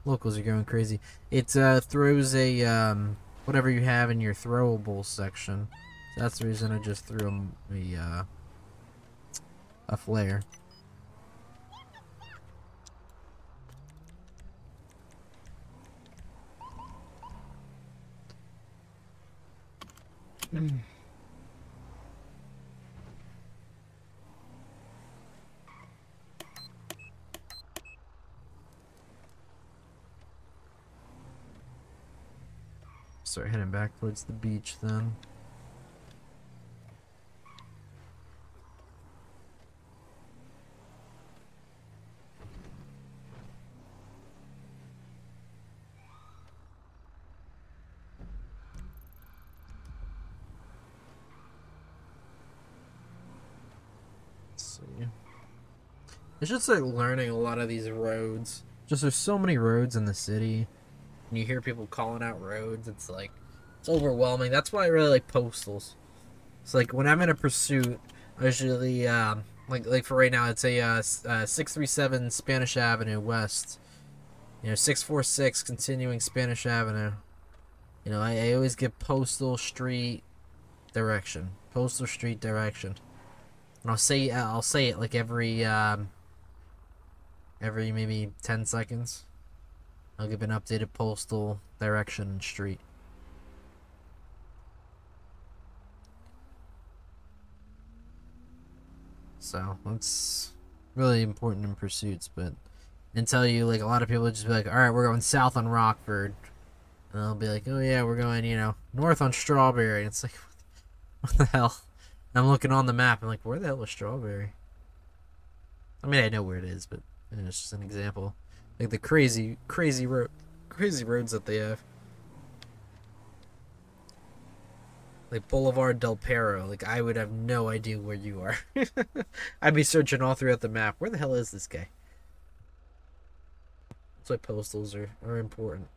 Locals are going crazy. It throws a whatever you have in your throwable section. So that's the reason I just threw a flare. Start heading back towards the beach then. Let's see. I should start learning a lot of these roads. Just there's so many roads in the city. And you hear people calling out roads, it's like, it's overwhelming. That's why I really like postals. It's like when I'm in a pursuit, I usually, like for right now, I'd say 637 Spanish Avenue West. 646 continuing Spanish Avenue. I always get postal street direction. Postal street direction. And I'll say it like every maybe 10 seconds. I'll give an updated postal direction and street. So that's really important in pursuits, but until you like a lot of people just be like, alright, we're going south on Rockford. And they'll be like, oh yeah, we're going, north on Strawberry. It's like, what the hell? I'm looking on the map, I'm like, where the hell is Strawberry? I mean, I know where it is, but it's just an example. Like the crazy roads that they have. Like Boulevard Del Perro. Like I would have no idea where you are. I'd be searching all throughout the map. Where the hell is this guy? That's why postals are important.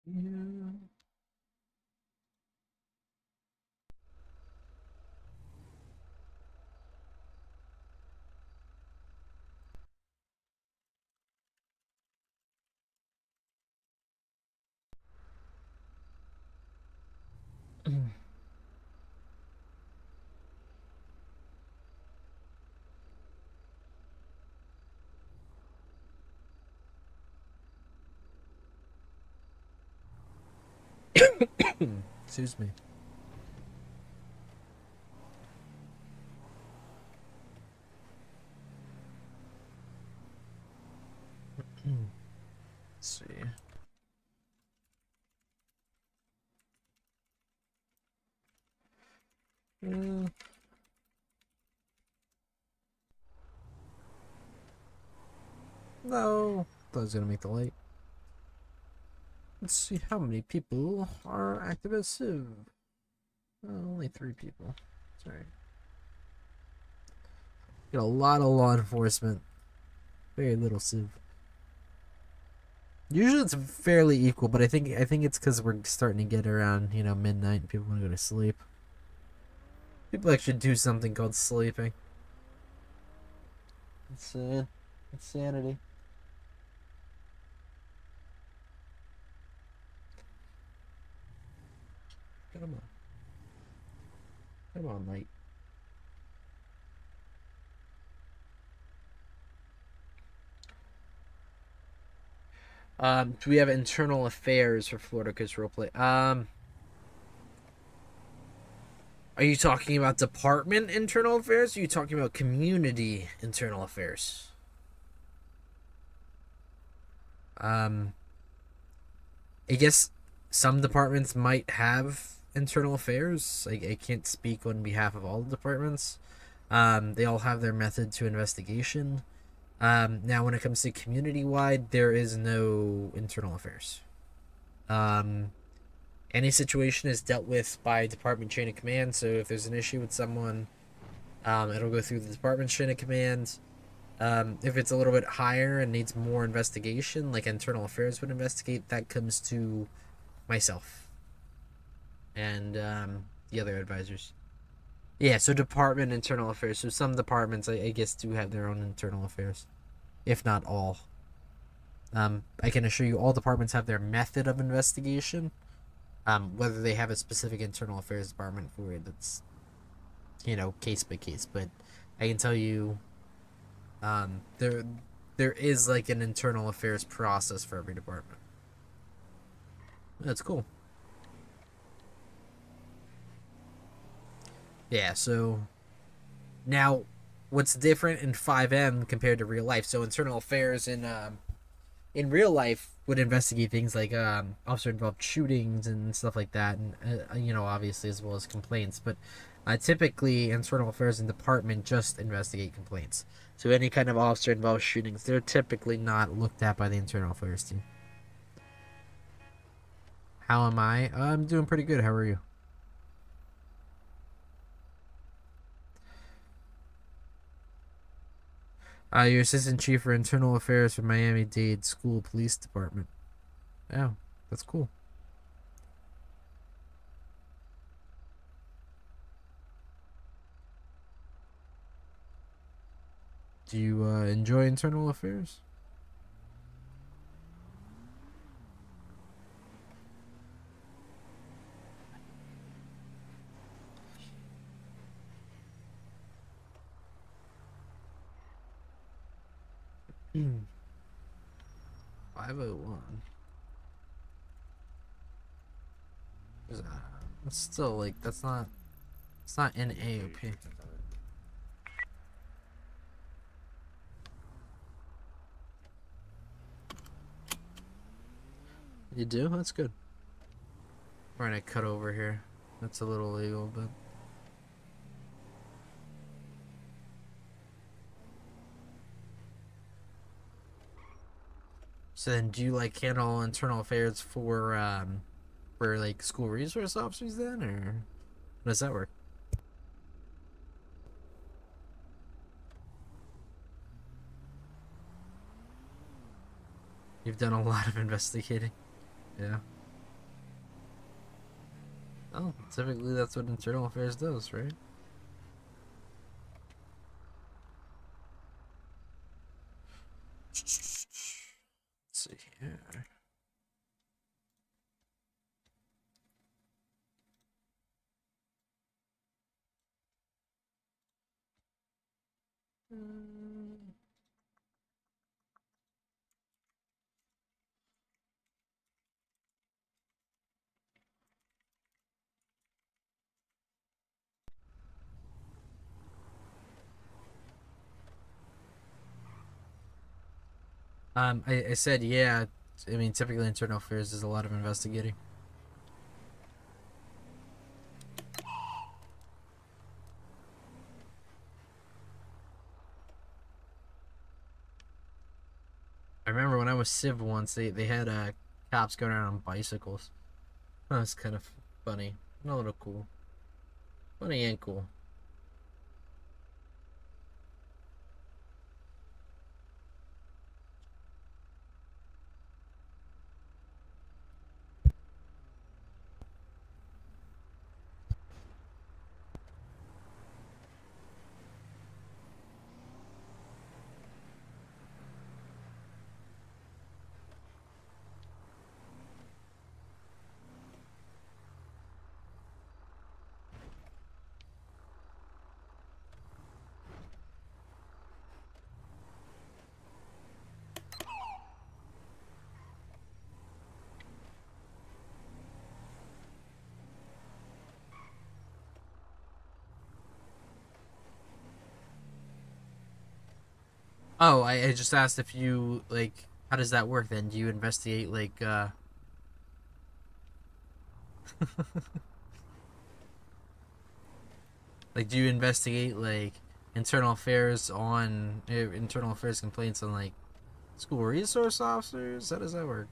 Yeah. Excuse me. Let's see. No, thought I was gonna make the light. Let's see how many people are active as Civ. Oh, only 3 people. Sorry. Got a lot of law enforcement. Very little Civ. Usually it's fairly equal, but I think it's because we're starting to get around, midnight and people want to go to sleep. People actually do something called sleeping. It's insanity. Come on. Come on, light. Do we have internal affairs for Florida Coast Roleplay? Are you talking about department internal affairs? Or are you talking about community internal affairs? I guess some departments might have internal affairs. I can't speak on behalf of all the departments. They all have their method to investigation. Now, when it comes to community-wide, there is no internal affairs. Any situation is dealt with by department chain of command. So if there's an issue with someone, it'll go through the department chain of command. If it's a little bit higher and needs more investigation, like internal affairs would investigate, that comes to myself and the other advisors. Yeah, so department internal affairs. So some departments, I guess, do have their own internal affairs, if not all. I can assure you all departments have their method of investigation. Whether they have a specific internal affairs department for it, that's, case by case. But I can tell you, there is like an internal affairs process for every department. That's cool. Yeah, so now what's different in 5M compared to real life? So internal affairs in real life would investigate things like officer involved shootings and stuff like that, and obviously as well as complaints. But typically internal affairs in department just investigate complaints. So any kind of officer involved shootings, they're typically not looked at by the internal affairs team. How am I? I'm doing pretty good. How are you? Your assistant chief for internal affairs for Miami-Dade School Police Department. Oh, that's cool. Do you enjoy internal affairs? Hmm. 501. That's still like it's not in AOP. You do? That's good. We're gonna cut over here. That's a little illegal, but so then do you like handle internal affairs for like school resource officers then, or how does that work? You've done a lot of investigating. Yeah. Oh, typically that's what internal affairs does, right? Let's see here. I said, yeah. I mean, typically internal affairs does a lot of investigating. I remember when I was Civ once, they had cops going around on bicycles. That was kind of funny. A little cool. Funny and cool. Oh, I just asked if you, like, how does that work then? Do you investigate, like, like, do you investigate, like, internal affairs complaints on, like, school resource officers? How does that work?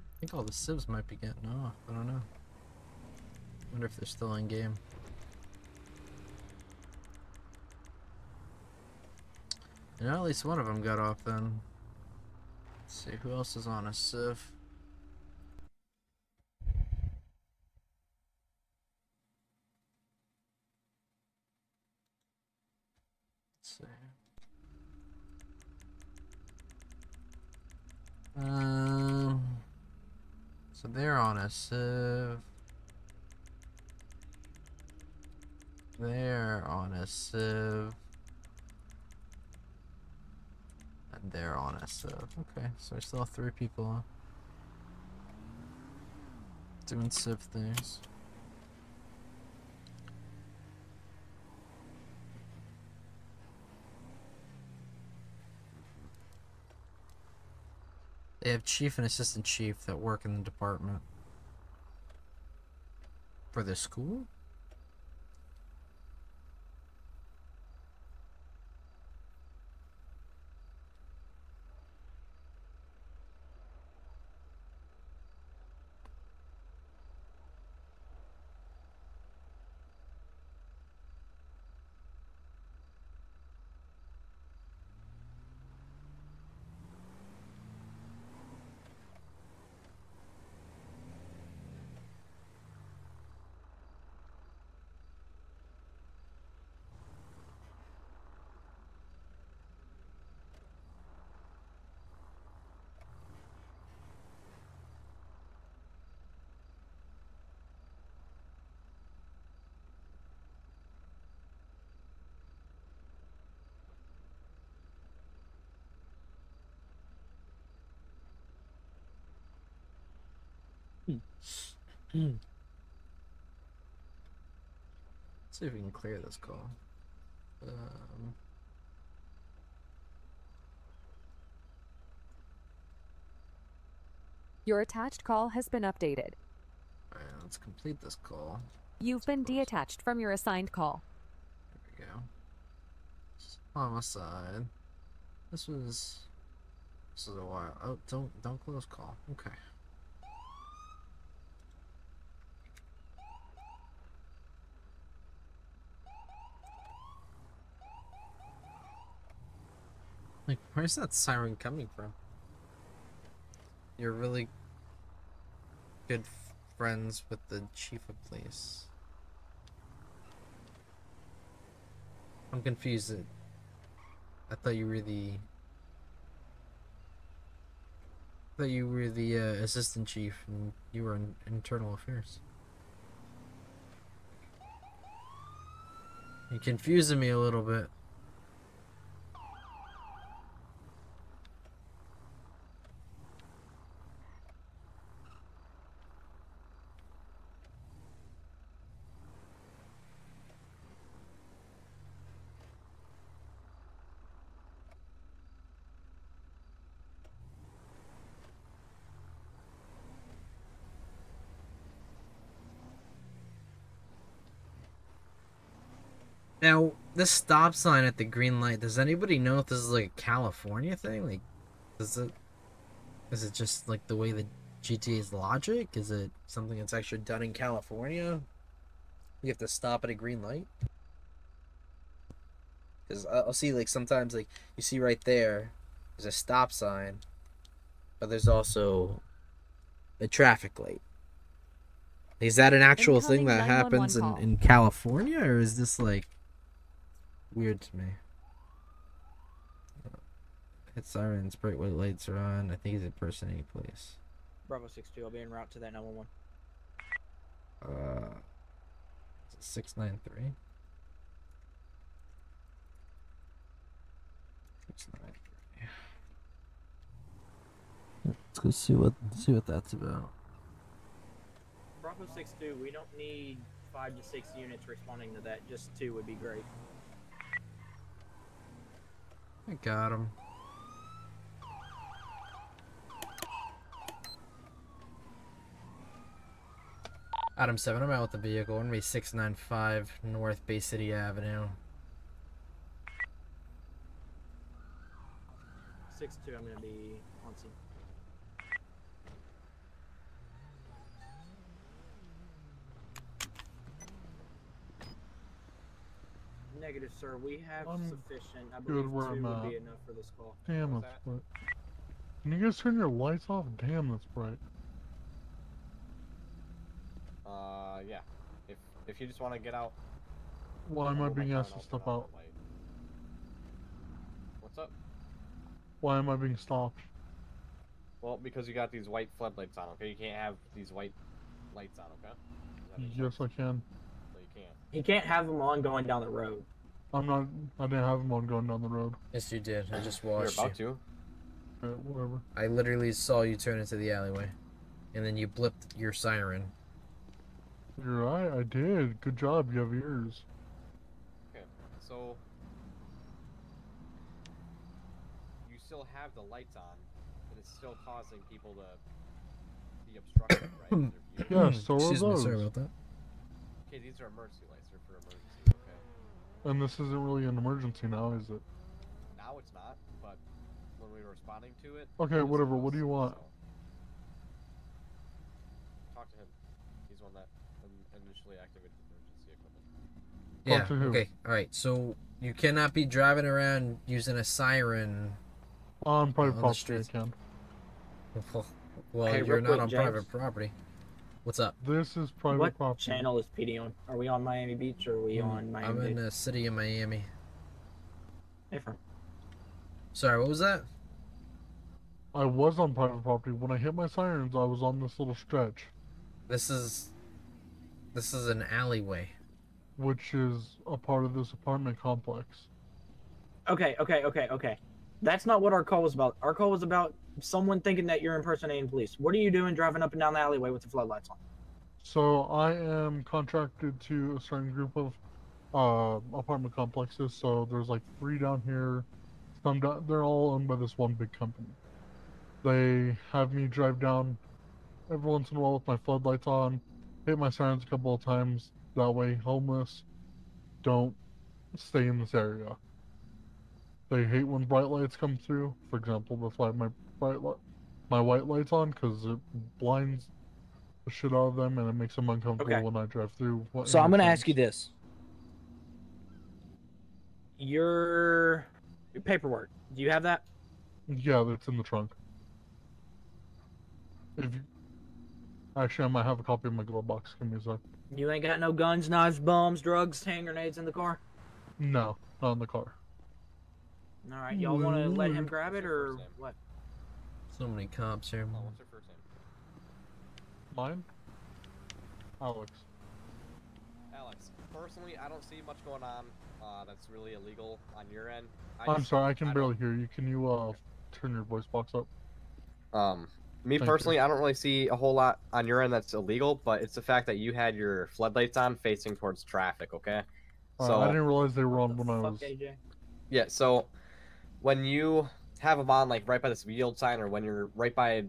I think all the civs might be getting off. I don't know. Wonder if they're still in game. And at least one of them got off then. Let's see, who else is on a civ? Let's see. So they're on a civ. They're on a civ. And they're on a civ. Okay, so I still have 3 people doing civ things. They have chief and assistant chief that work in the department. For the school? Let's see if we can clear this call. Your attached call has been updated. Alright, let's complete this call. You've been deattached from your assigned call. There we go. Homicide. This was a while. Oh, don't close call. Okay. Like, where's that siren coming from? You're really good friends with the chief of police. I'm confused. I thought you were the assistant chief and you were in internal affairs. You're confusing me a little bit. Now, this stop sign at the green light, does anybody know if this is like a California thing? Like, is it just like the way the GTA's logic? Is it something that's actually done in California? You have to stop at a green light? Because I'll see, like, sometimes, like, you see right there, there's a stop sign, but there's also a traffic light. Is that an actual thing that happens in California, or is this, like, weird to me? Hit sirens, bright white lights are on. I think he's impersonating police. Bravo 6-2, I'll be en route to that 911. 693. 693. Let's go see what that's about. Bravo 6-2, we don't need 5 to 6 units responding to that. Just 2 would be great. I got him. Adam 7, I'm out with the vehicle. We're gonna be 695 North Bay City Avenue. 6-2, I'm gonna be on scene. Negative, sir. We have I'm sufficient. I good believe where 2 I'm would at. be enough for this call. Damn, What was that's that? bright. Can you guys turn your lights off? Damn, that's bright. Yeah. If you just want to get out. Why am I being asked to step out? What's up? Why am I being stopped? Well, because you got these white floodlights on, okay? You can't have these white lights on, okay? Yes, I can. So you can't. He can't have them on going down the road. I didn't have them on going down the road. Yes, you did. I just watched You're about you. to. Whatever. I literally saw you turn into the alleyway, and then you blipped your siren. You're right, I did. Good job, you have ears. Okay, so you still have the lights on, and it's still causing people to be obstructed, right? Yeah, so are Excuse me, those. sorry about that. Okay, these are emergency lights. They're for emergency, okay? And this isn't really an emergency now, is it? Now it's not, but when we were responding to it... Okay, whatever. What do you want? So. Talk to him. He's one that initially activated the emergency equipment. Yeah, Talk to who? okay, alright, so you cannot be driving around using a siren On private the property, streets. I can. Well, Hey, you're real not quick, on James. private property. What's up? This is private What property. channel is PD on? Are we on Miami Beach or are we on Miami I'm in Beach? the city of Miami. Hey, friend. Sorry, what was that? I was on private property. When I hit my sirens, I was on this little stretch. This is an alleyway. Which is a part of this apartment complex. Okay. That's not what our call was about. Our call was about someone thinking that you're impersonating police. What are you doing driving up and down the alleyway with the floodlights on? So I am contracted to a certain group of apartment complexes. So there's like 3 down here. They're all owned by this one big company. They have me drive down every once in a while with my floodlights on, hit my sirens a couple of times. That way, homeless don't stay in this area. They hate when bright lights come through. For example, that's why my white light's on, because it blinds the shit out of them and it makes them uncomfortable Okay. when I drive through. So I'm going to ask you this. Your paperwork, do you have that? Yeah, that's in the trunk. Actually, I might have a copy of my glove box. Give me a sec. You ain't got no guns, knives, bombs, drugs, hand grenades in the car? No, not in the car. All right, y'all want to let him grab it or what? So many cops here. What's your first name? Mine? Alex. Alex, personally, I don't see much going on that's really illegal on your end. I'm sorry, I can barely hear you. Can you turn your voice box up? Me Thank personally, I don't really see a whole lot on your end that's illegal, but it's the fact that you had your floodlights on facing towards traffic, okay? So I didn't realize they were on when I was... AJ? yeah, so when you have them on like right by this yield sign, or when you're right by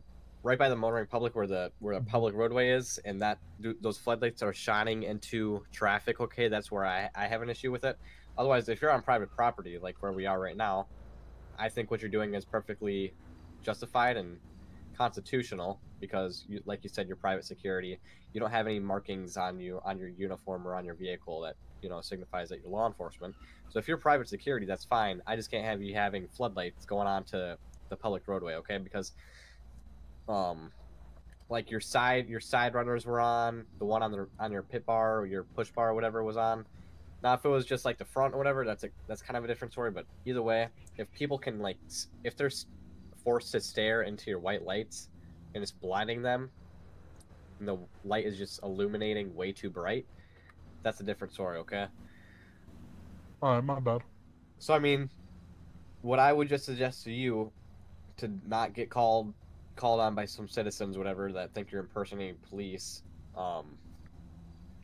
the motoring public where the public roadway is, and those floodlights are shining into traffic, okay, that's where I have an issue with it. Otherwise, if you're on private property like where we are right now, I think what you're doing is perfectly justified and constitutional, because like you said, you're private security. You don't have any markings on you on your uniform or on your vehicle that signifies that you're law enforcement. So if you're private security, that's fine. I just can't have you having floodlights going on to the public roadway, okay? Because like your side runners were on, the one on your pit bar or your push bar or whatever was on, Now, if it was just like the front or whatever, that's kind of a different story. But either way, if people can like, if they're forced to stare into your white lights and it's blinding them, and the light is just illuminating way too bright, that's a different story. Okay. Alright, my bad. So I mean, what I would just suggest to you, to not get called on by some citizens, whatever, that think you're impersonating police.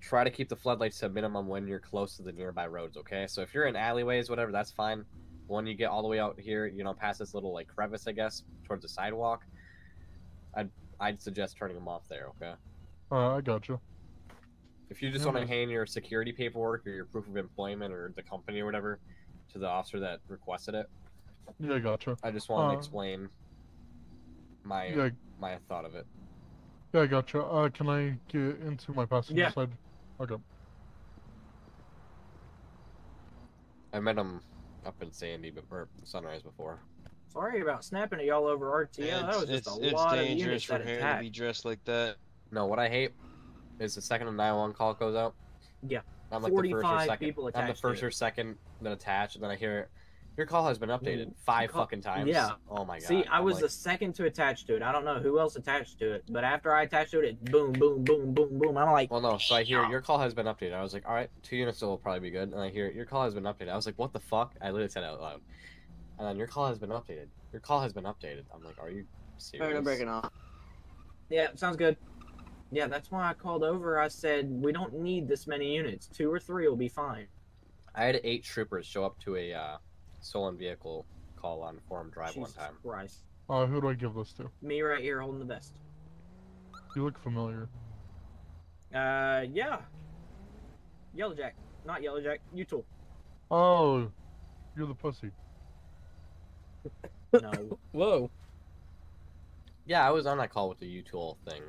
Try to keep the floodlights to a minimum when you're close to the nearby roads, okay? So if you're in alleyways, whatever, that's fine. When you get all the way out here, you know, past this little like crevice, I guess, towards the sidewalk, I'd suggest turning them off there, okay? Alright, I gotcha. If you just want to hand your security paperwork or your proof of employment or the company or whatever to the officer that requested it. Yeah, I gotcha. I just want to explain my thought of it. Yeah, I gotcha. Can I get into my passenger side? Okay. I met him up in Sandy, or Sunrise before. Sorry about snapping at y'all over RTO. That was just a lot of units that attacked. dressed like that. No, what I hate is the second a 911 call goes out. Yeah. I'm like 45 people attached. I'm the first or second that attached, and then I hear, your call has been updated 5 fucking times. Yeah. Oh my god. See, I was the second to attach to it. I don't know who else attached to it, but after I attached to it, it boom, boom, boom, boom, boom. I'm like, well, no. So I hear your call has been updated. I was like, all right, 2 units will probably be good. And I hear your call has been updated. I was like, what the fuck? I literally said it out loud. And then your call has been updated. Your call has been updated. I'm like, are you serious? I'm breaking off. Yeah, sounds good. Yeah, that's why I called over. I said we don't need this many units. 2 or 3 will be fine. I had 8 troopers show up to a stolen vehicle call on Forum Drive Jesus one time. Christ. Who do I give this to? Me right here holding the vest. You look familiar. Yeah. Yellow Jack. Not Yellow Jack. U-Tool. Oh, you're the pussy. No. Whoa. Yeah, I was on that call with the U-Tool thing.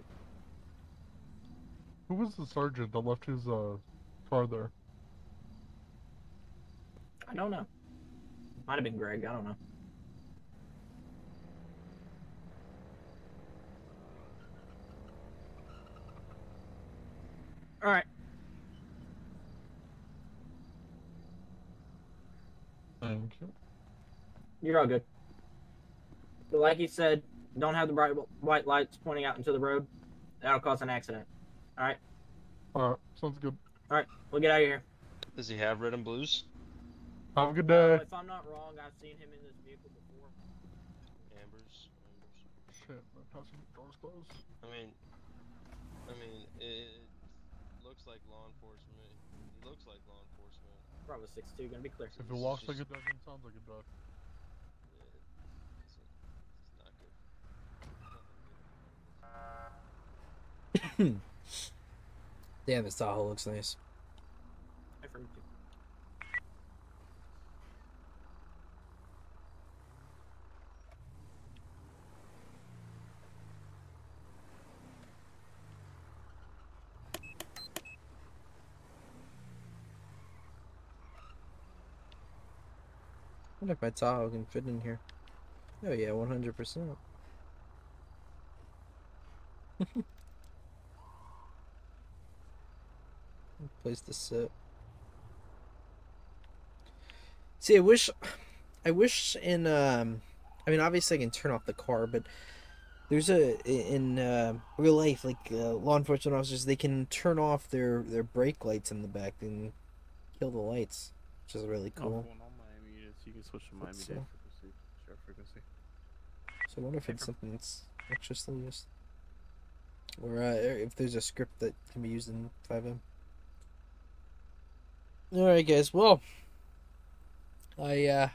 Who was the sergeant that left his car there? I don't know. Might have been Greg. I don't know. All right. Thank you. You're all good. But like he said, don't have the bright white lights pointing out into the road. That'll cause an accident. All right. Alright, sounds good. All right, we'll get out of here. Does he have red and blues? Have a good day. If I'm not wrong, I've seen him in this vehicle before. Ambers. Shit, my passenger door's closed. I mean, it looks like law enforcement. He looks like law enforcement. Bravo 6-2, gonna be clear. If it walks like it doesn't, sounds like it does. It's not good. Damn, this Tahoe looks nice. I forgot to. I wonder if my Tahoe can fit in here. Oh yeah, 100%. Place to sit. See, I wish in I mean, obviously I can turn off the car, but there's in real life, like law enforcement officers, they can turn off their brake lights in the back and kill the lights, which is really cool. Miami units, you can switch to Miami Dade frequency, share frequency. So I wonder if it's something that's extra still used, or if there's a script that can be used in 5M. Alright guys, well, I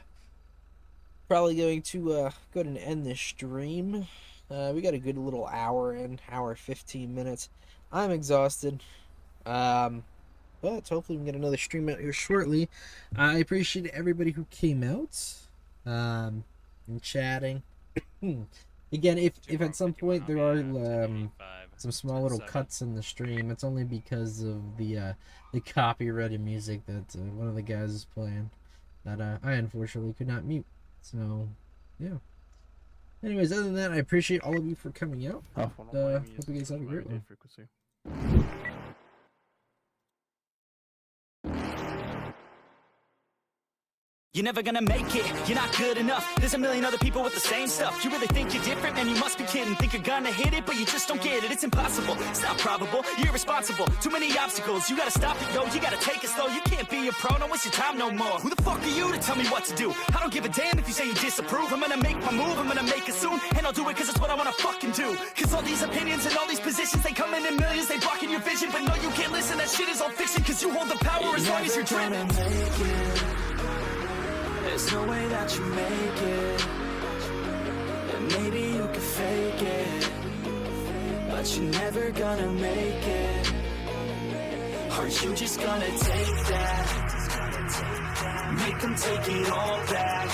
probably going to go ahead and end this stream. We got a good little hour and hour 15 minutes. I'm exhausted, but hopefully we can get another stream out here shortly. I appreciate everybody who came out and chatting. Again, if at some point there are some small little cuts in the stream, it's only because of the copyrighted music that one of the guys is playing that I unfortunately could not mute. So, yeah. Anyways, other than that, I appreciate all of you for coming out. Hope you guys have a great one. You're never gonna make it, you're not good enough. There's a million other people with the same stuff. You really think you're different? Man, you must be kidding. Think you're gonna hit it, but you just don't get it. It's impossible, it's not probable, you're irresponsible. Too many obstacles, you gotta stop it, yo. You gotta take it slow, you can't be a pro. Don't waste your time no more. Who the fuck are you to tell me what to do? I don't give a damn if you say you disapprove. I'm gonna make my move, I'm gonna make it soon. And I'll do it cause it's what I wanna fucking do. Cause all these opinions and all these positions, they come in millions, they blocking your vision. But no, you can't listen, that shit is all fiction. Cause you hold the power as long as you're dreaming. There's no way that you make it. And maybe you could fake it, but you're never gonna make it. Are you just gonna take that? Make them take it all back.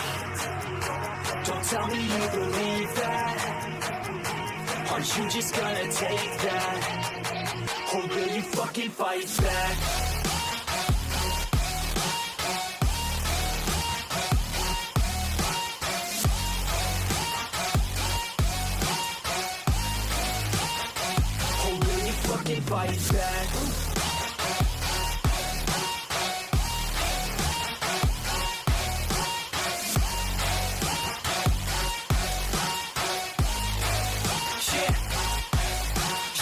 Don't tell me you believe that. Are you just gonna take that? Or will you fucking fight back? Fight back.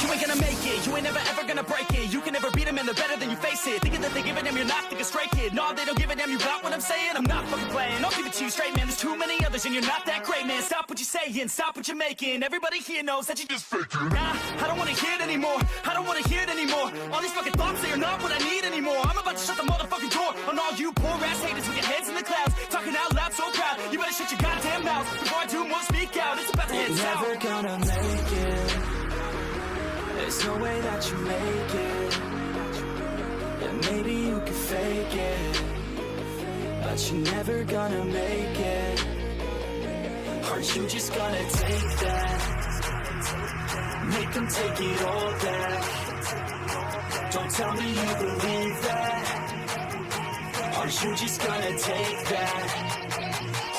You ain't gonna make it, you ain't never ever gonna break it. You can never beat them and they're better than you face it. Thinking that they give a damn, you're not, think a straight kid. No, they don't give a damn, you got what I'm saying? I'm not fucking playing, I'll keep it to you straight, man. There's too many others and you're not that great, man. Stop what you're saying, stop what you're making. Everybody here knows that you just faking. Nah, I don't wanna hear it anymore, I don't wanna hear it anymore. All these fucking thoughts, they are not what I need anymore. I'm about to shut the motherfucking door on all you poor ass haters with your heads in the clouds. Talking out loud so proud, you better shut your goddamn mouth before I do more speak out. It's about to head south. You're never gonna make it. There's no way that you make it. And maybe you could fake it, but you're never gonna make it. Are you just gonna take that? Make them take it all back. Don't tell me you believe that. Are you just gonna take that?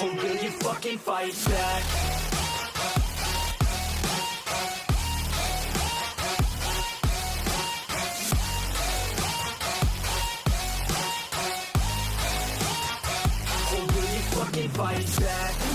Or will you fucking fight back? Fight back.